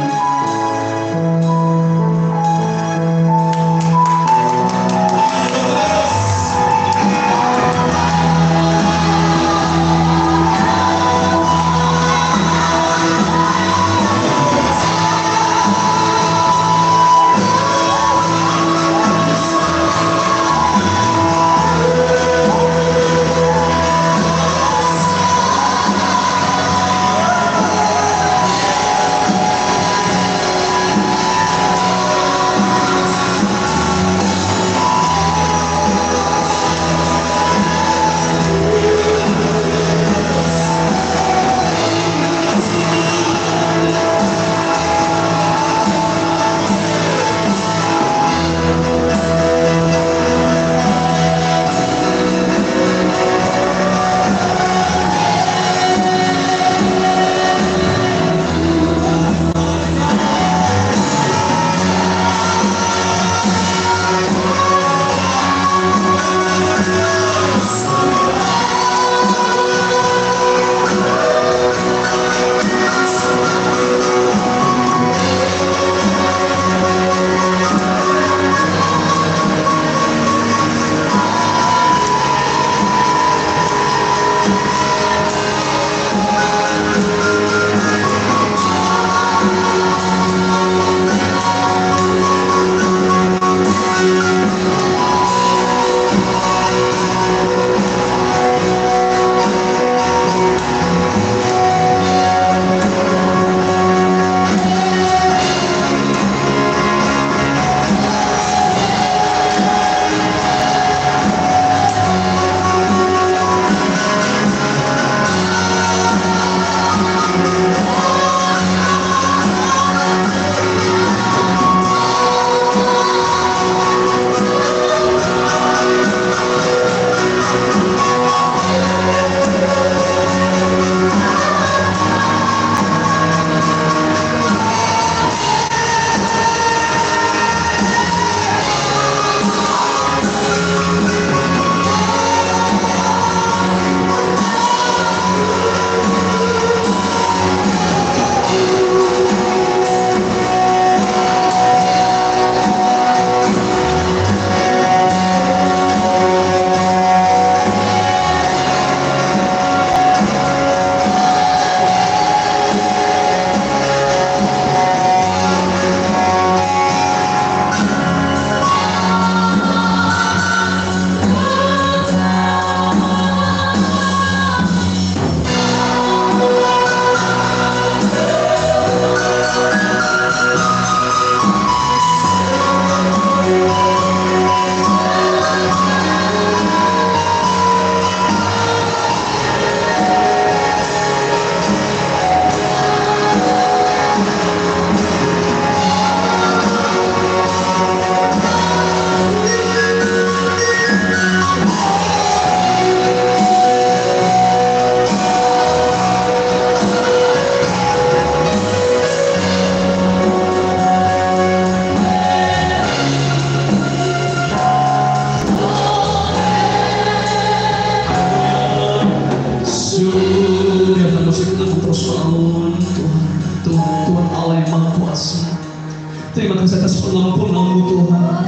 Terima kasih atas pengampunan-Mu Tuhan.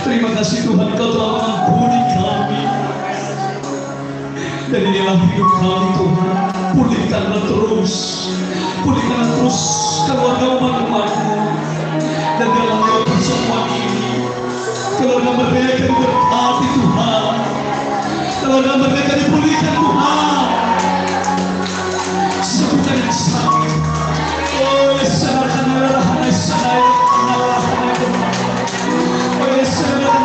Terima kasih Tuhan, Kau telah mengampuni kami. Dan inilah hidup kami Tuhan. Pulihkanlah terus. Pulihkanlah terus keluarga umat-Mu. Dan dalam pertemuan ini, keluarga mereka diberkati Tuhan. Keluarga mereka dipulihkan Tuhan. Sebutan yang sakit. Oh, sanarkan Allah, sanarkan Allah. Oh, sanarkan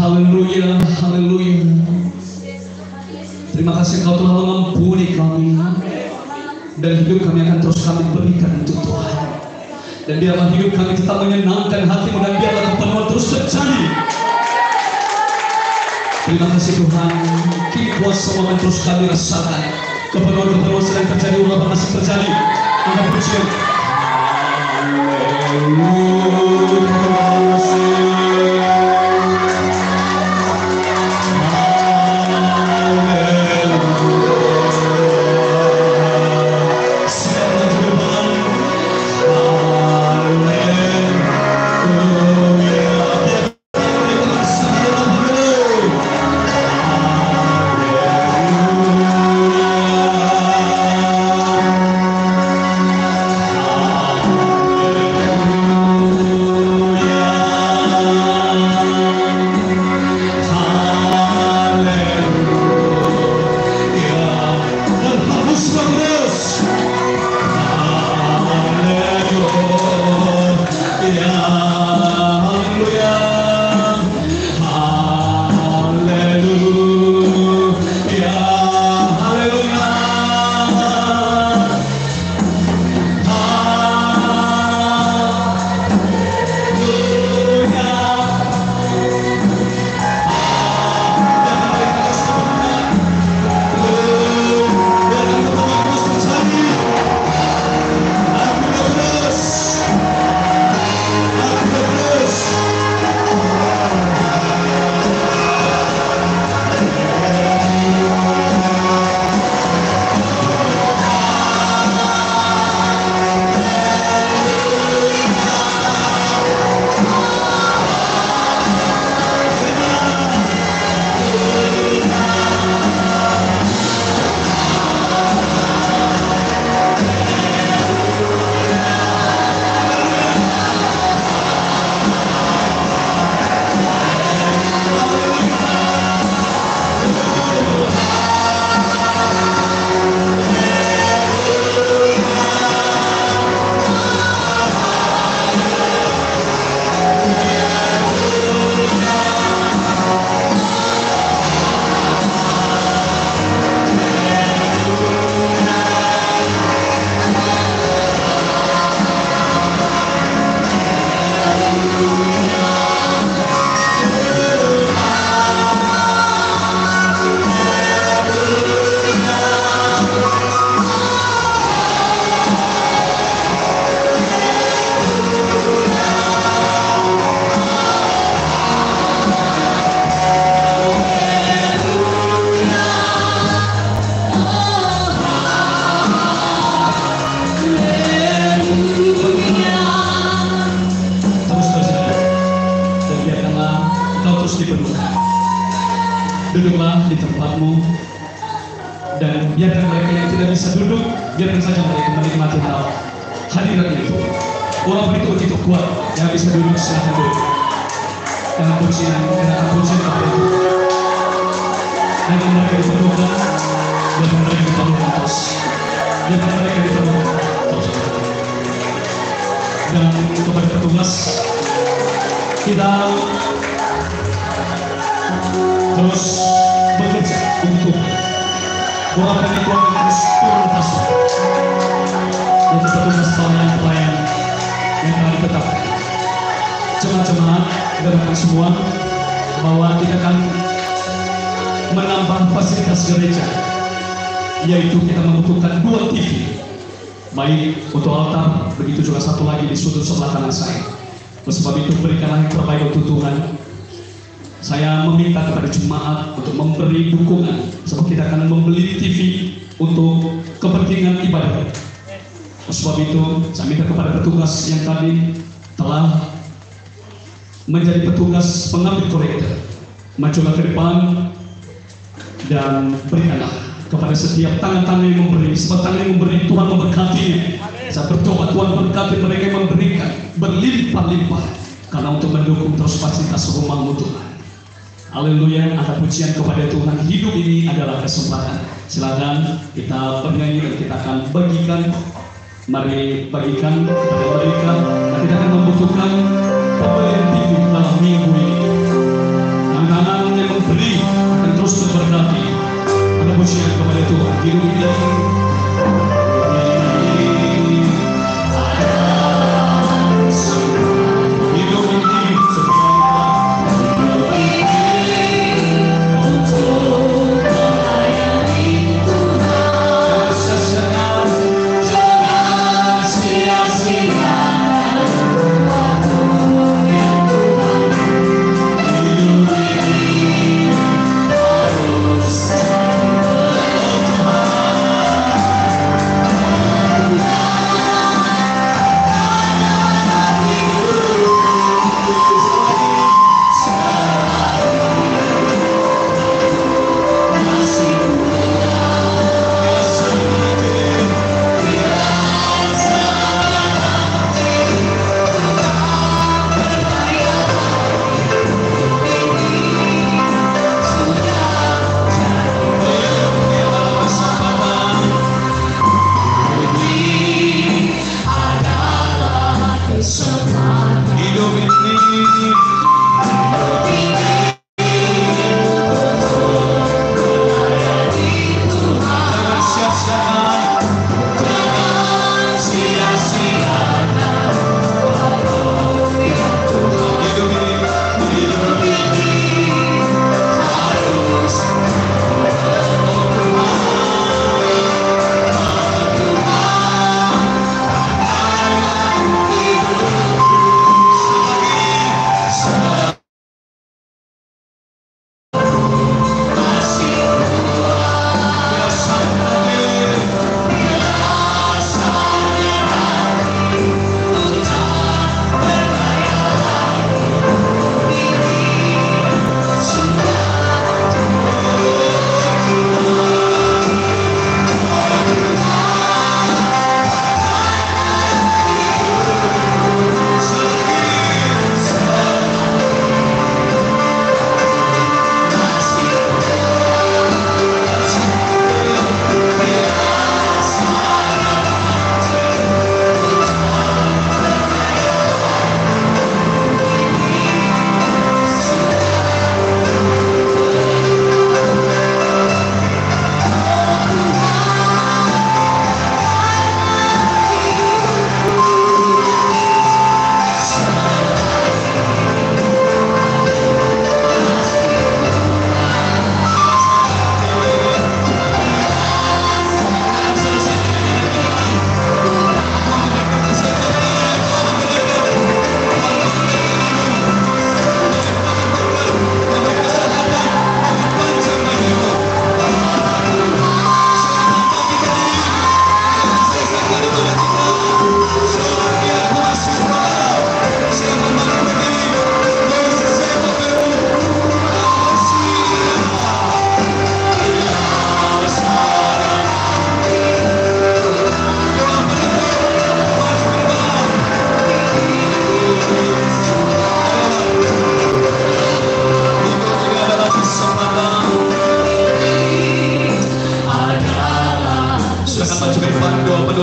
Haleluya, haleluya. Terima kasih Kau telah mengampuni kami. Dan hidup kami akan terus kami berikan untuk Tuhan. Dan biarlah hidup kami tetap menyenangkan hati-Mu. Dan biarlah kepenuhan terus terjadi. Terima kasih Tuhan. Kini kuasa semua terus kami rasakan. Kepenuhan-kepenuhan sedang terjadi. Urapan masih terjadi. Angkat pujian. duduklah di tempatmu, dan biarkan mereka yang tidak bisa duduk, biarkan saja mereka menikmati hadirat itu. Walaupun itu begitu kuat, yang bisa duduk silahkan duduk. Dengan pujian kepada itu. Dengan mereka diperlukan, dan mereka diperlukan terus. Dan mereka diperlukan terus. Dan kepada petugas, kita terus bekerja untuk bukan itu yang terus turun tasbih. Untuk petugas pelayan yang kami tetap jemaat-jemaat dan semua bahwa kita akan menambah fasilitas gereja, yaitu kita membutuhkan 2 TV, baik untuk altar, begitu juga satu lagi di sudut sebelah kanan saya. Oleh sebab itu berikanlah yang terbaik untuk Tuhan. Saya meminta kepada jemaat untuk memberi dukungan, sebab kita akan membeli TV untuk kepentingan ibadah. Oleh sebab itu saya minta kepada petugas yang tadi telah menjadi petugas pengambil korektor, majulah ke depan dan berikanlah kepada setiap tangan-tangan yang memberi, sebab tangan yang memberi Tuhan memberkatinya. Saya berdoa Tuhan berkati mereka yang memberikan berlimpah-limpah, karena untuk mendukung terus fasilitas rumah-Mu Tuhan. Haleluya, angkat pujian kepada Tuhan. Hidup ini adalah kesempatan. Silakan kita bernyanyi dan kita akan bagikan. Mari bagikan kepada mereka yang tidak akan membutuhkan pembelian TV dalam minggu ini. Anak-anak yang memberi akan terus berberkati. Angkat pujian kepada Tuhan. Hidup ini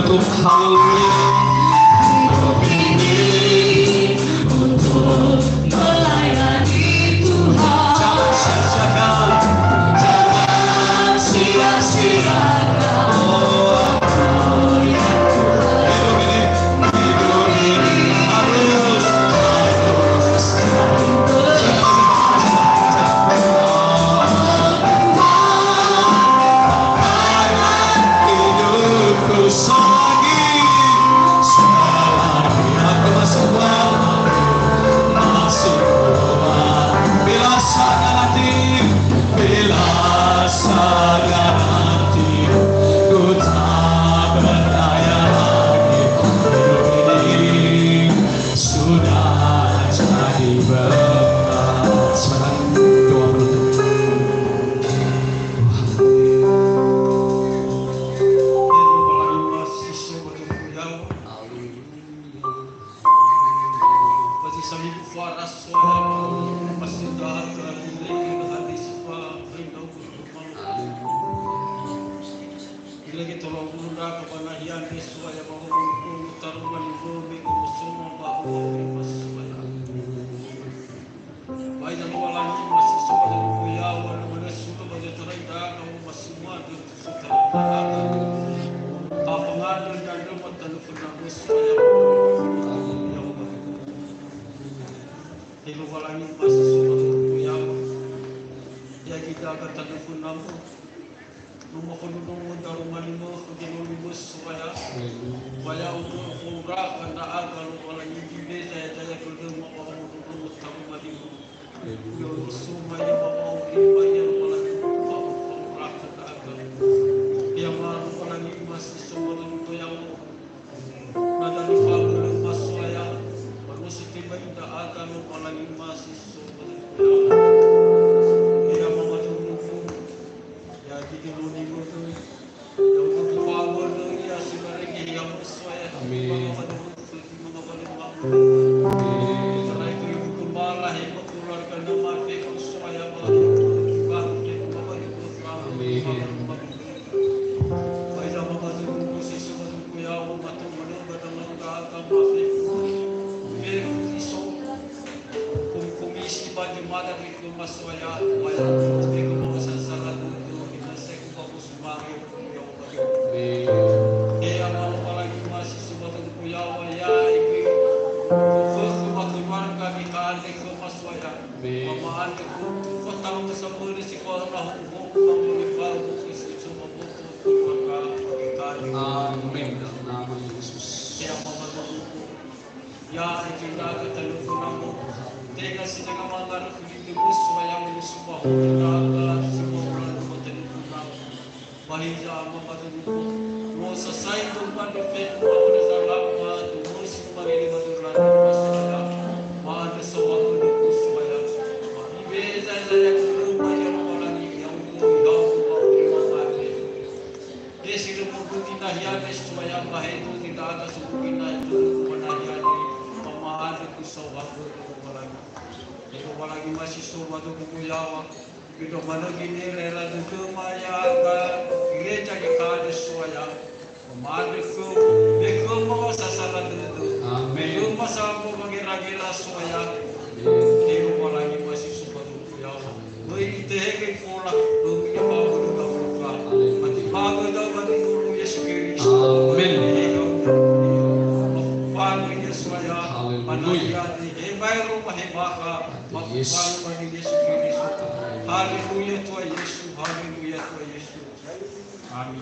tutup. Haleluya. Untuk melayani Tuhan, Jangan sia-siakan. jangan sia-siakan Hidup ini harus hidupku lagi. Selagi aku masuk rumah, bila saja nanti ku tak berdaya lagi. Hidup ini sudah jadi berat. Sekarang doa penutup.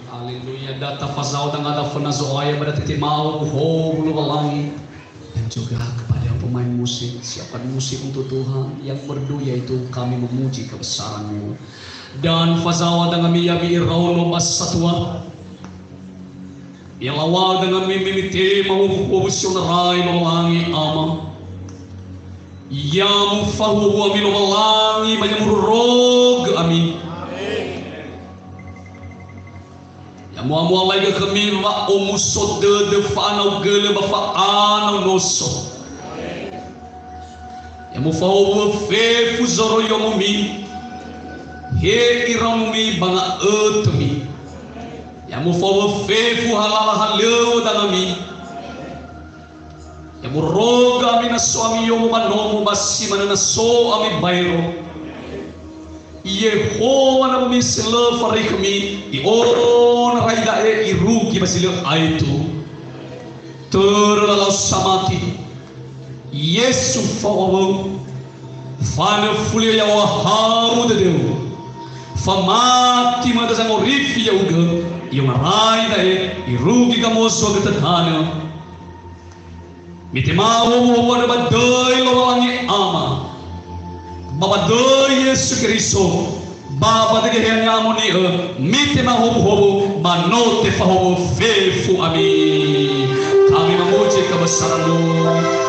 Haleluya. Data fazal dan ada funazoya pada titik mau hong lubalangi. Dan juga kepada pemain musik, siapkan musik untuk Tuhan yang merdu, yaitu kami memuji kebesaran-Mu. Dan fazal dengan miyabi irauno bas satua. Yalawa dengan mimiti mau ubusionarai lubalangi ama. Yang fahu wa minubalangi banyamurog amin. Muamua lagi kami wa omusod de fana gele ba fa ana noso. Ya mu fa o fe fuzoro yomi he iramumi banga etmi. Ya mu fawo fefu halala haleu danami. Ya mu roga ami na suami yo mu manomu basi mana na so ami bairo. Yehowa na misle farikmi I on raida e irugi basile aitu. Terlalu samati. Yesu fawo. Fana fulia ya waharu de Deus. Famati manda sang orifi ya uga. Yung maray na irugi ka mo so gatadhana. Mitimawo mo na baday lawangi ama. Babaday Yesu Kristo. Babaday niya mo ni mitimawo hobo manote fa hobo fefu ami. Kami memuji kebesaran-Mu.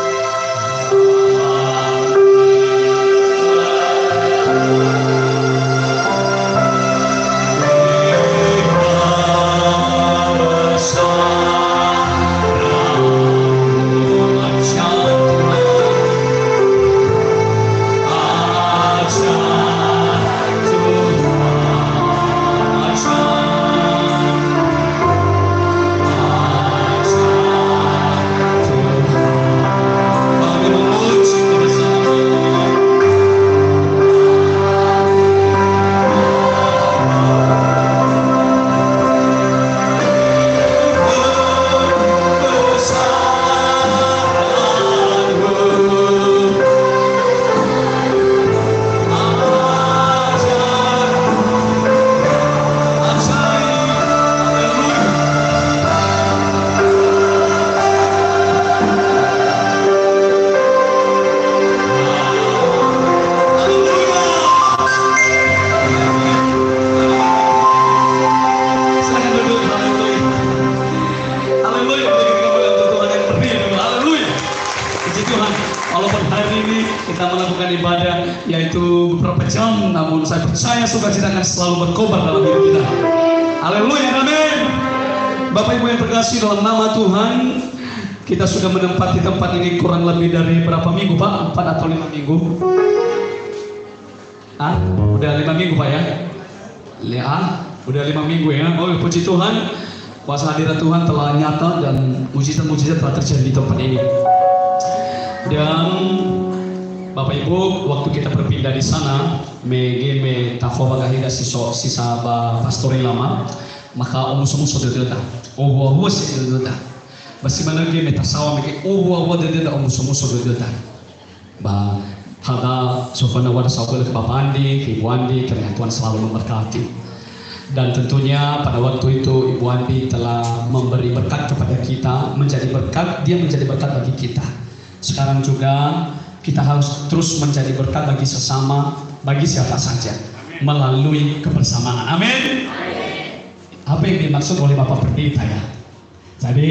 Saya percaya sukacita akan selalu berkobar dalam hidup kita. Haleluya, amin. Bapak Ibu yang terkasih dalam nama Tuhan, kita sudah menempati tempat ini kurang lebih dari berapa minggu Pak? 4 atau 5 minggu? Udah 5 minggu Pak ya? Udah 5 minggu ya. Oh puji Tuhan, kuasa hadirat Tuhan telah nyata dan mujizat-mujizat telah terjadi di tempat ini. Dan Bapak Ibu, waktu kita berpindah di sana, me tafoba kahida sisa pastori lama, maka omus-omus deda, owo-owo deda. Basi mana me tasawa me owo-owo deda omus-omus deda. Ba hada sofana wada saukul ke Bapak Andi, ke Ibu Andi, kiranya Tuhan selalu memberkati. Dan tentunya pada waktu itu Ibu Andi telah memberi berkat kepada kita, menjadi berkat, dia menjadi berkat bagi kita. Sekarang juga kita harus terus menjadi berkat bagi sesama, bagi siapa saja, melalui kebersamaan. Amin. Apa yang dimaksud oleh Bapak Pendeta ya? Jadi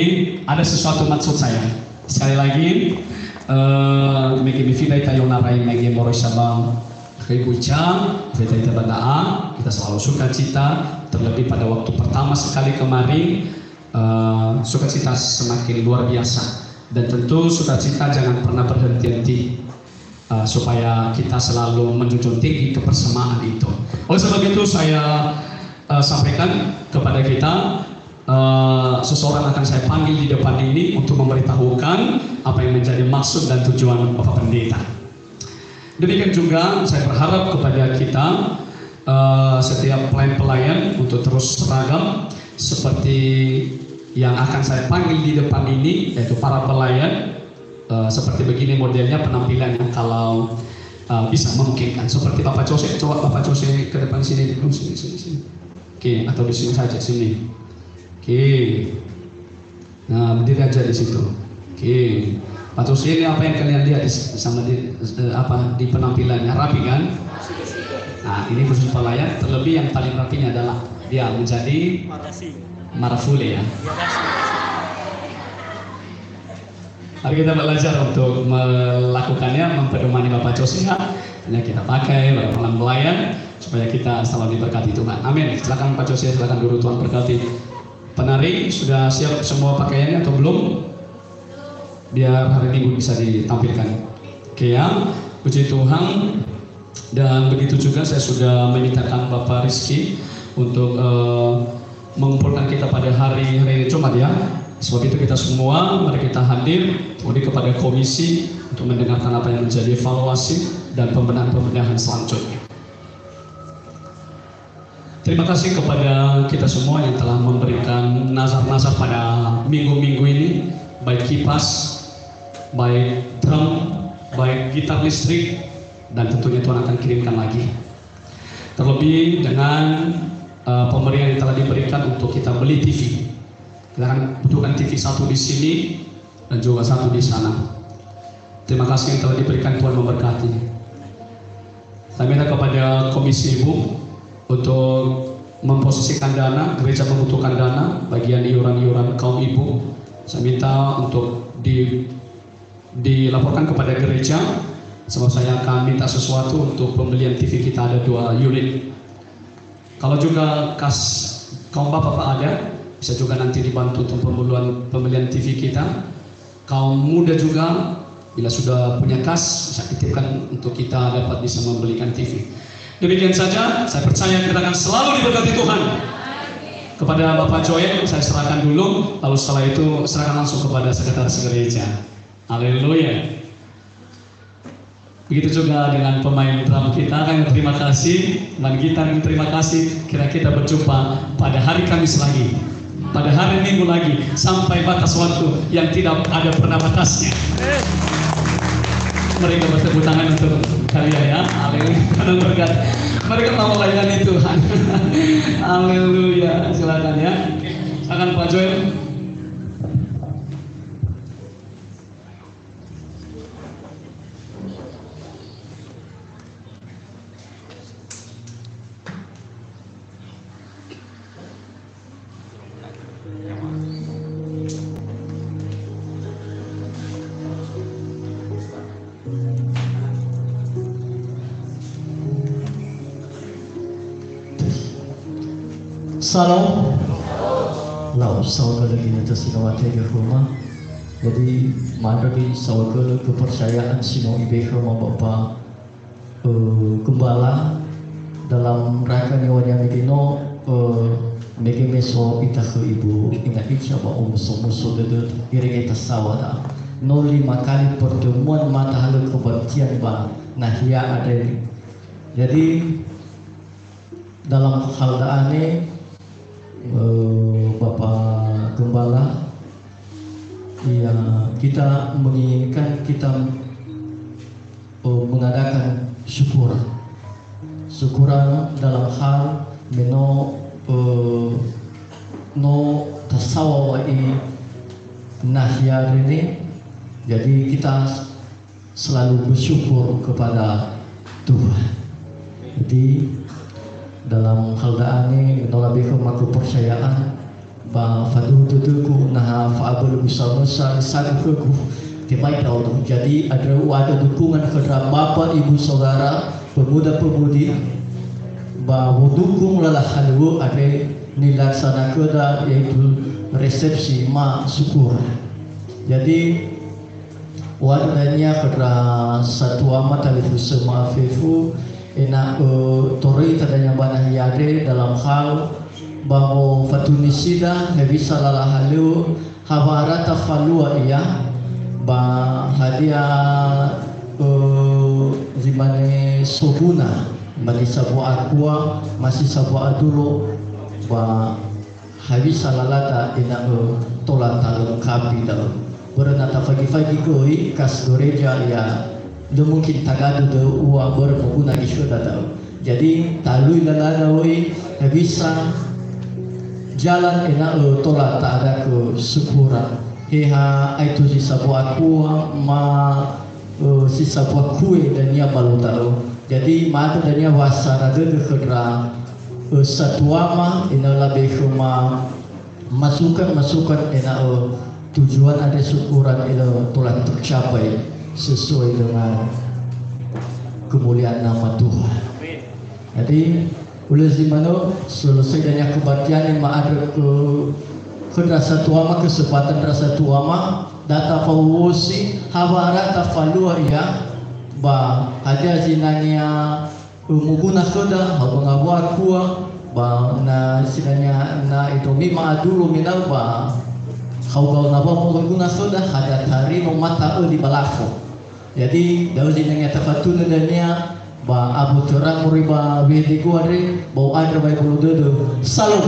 ada sesuatu maksud saya. Sekali lagi, megi mifida ita yonarai megi moroi sabang keibuca, kita ita bandaan, kita selalu sukacita. Terlebih pada waktu pertama sekali kemarin, sukacita semakin luar biasa. Dan tentu sukacita jangan pernah berhenti-henti. Supaya kita selalu menjunjung tinggi kebersamaan itu. Oleh sebab itu saya sampaikan kepada kita, seseorang akan saya panggil di depan ini untuk memberitahukan apa yang menjadi maksud dan tujuan Bapak Pendeta. Demikian juga saya berharap kepada kita setiap pelayan untuk terus seragam seperti yang akan saya panggil di depan ini, yaitu para pelayan. Seperti begini modelnya penampilannya kalau bisa memungkinkan. Seperti Bapak Jose, coba Bapak Jose ke depan sini, sini. Oke, atau di sini saja sini. Oke. Nah, berdiri aja di situ. Oke. Pak Jose ini apa yang kalian lihat sama di penampilannya, rapi kan? Nah, ini khusus pelayan. Terlebih yang paling rapinya adalah dia menjadi marafule ya. Mari kita belajar untuk melakukannya, memperdomani Bapak Jose. Hanya kita pakai dalam pelayan supaya kita selalu diberkati Tuhan. Amin. Silakan Pak Jose, silakan dulu, Tuhan berkati. Penari sudah siap semua pakaiannya atau belum? Biar hari Minggu bisa ditampilkan. Oke ya, puji Tuhan. Dan begitu juga saya sudah memintakan Bapak Rizky untuk mengumpulkan kita pada hari Jumat ya. Sebab itu kita semua mari kita hadir kepada komisi untuk mendengarkan apa yang menjadi evaluasi dan pembenahan selanjutnya. Terima kasih kepada kita semua yang telah memberikan nazar-nazar pada minggu-minggu ini, baik kipas, baik drum, baik gitar listrik, dan tentunya Tuhan akan kirimkan lagi. Terlebih dengan pemberian yang telah diberikan untuk kita beli TV. Kita akan butuhkan TV satu di sini dan juga satu di sana. Terima kasih yang telah diberikan, Tuhan memberkati. Saya minta kepada Komisi Ibu untuk memposisikan dana, gereja membutuhkan dana, bagian iuran-iuran kaum ibu. Saya minta untuk dilaporkan kepada gereja, sebab saya akan minta sesuatu untuk pembelian TV kita, ada 2 unit. Kalau juga kas kaum bapak-bapak ada, bisa juga nanti dibantu untuk pembelian TV kita. Kaum muda juga, bila sudah punya kas, bisa titipkan untuk kita dapat bisa membelikan TV. Demikian saja, saya percaya kita akan selalu diberkati Tuhan. Kepada Bapak Joel, saya serahkan dulu, lalu setelah itu serahkan langsung kepada sekretaris gereja. Haleluya. Begitu juga dengan pemain drum kita, kan terima kasih, dan gitar terima kasih. Kira kita berjumpa pada hari Kamis lagi, pada hari Minggu lagi, sampai batas waktu yang tidak ada pernah batasnya. Mereka bertepuk tangan untuk kalian ya. Haleluya. Karena mereka mau melayani Tuhan. Haleluya. Silakan ya. Silakan Pak Joel. Salam. Lau sawaga lagi nanti sinawate ke rumah. Jadi mana di sawaga kepercayaan sino ibe rumah bapa gembala dalam rangka nyawa yang mikino mege meso ita ke ibu ingat coba musuh-musuh dedet iring kita sawada. 05 kali pertemuan mata halu kebencian ba nahia ada. Jadi dalam hal ini Bapak Gembala, ya kita menginginkan kita mengadakan syukuran dalam hal no tasawai nahya ini. Jadi kita selalu bersyukur kepada Tuhan. Jadi dalam hal ini menolak aku percayaan bahwa fadu tutuku nah faabul besar satu keku timai tahu. Jadi ada dukungan kepada bapak ibu saudara pemuda-pemudi bahwa dukung lelah halu ada nilaksana kepada yaitu resepsi ma syukur. Jadi wadanya kepada satu amat alifu semaafifu ena tori tadanya banah yade dalam hal bahwa fatunisida bisa lalah halu hawarata falua iya ba hadiah zimane sobuna mani sabu aqua masih sabu adulu ba habisa lalata ena tolan talung kapi dalam berenata pagi-pagi koi kas gereja ya mungkin tagadu de uang berpeguna di sudah tahu. Jadi talui lalada oi bisa jalan enak tolak tak ada kesyukuran. Heha itu sisa buat uang ma sisa buat kue dan ia baru tahu. Jadi mata dan ia wasara de kedra satuama enak lebih cuma masukan enak tujuan ada syukuran enak tolak tercapai sesuai dengan kemuliaan nama Tuhan. Jadi oleh dimana selesai dengan kebaktian yang ada ke rasa tuama kesempatan rasa tuama data fawusi hawara tafalua ya ba haja zinania muguna soda habangawa kuwa ba na sinanya na itu mima dulu minal ba kau kau napa pengguna sudah ada hari no mata di balafo. Jadi daun sinanya tafatun dania ba abu terang muriba bedi kuare bau ada bai bulu dodo. Salam.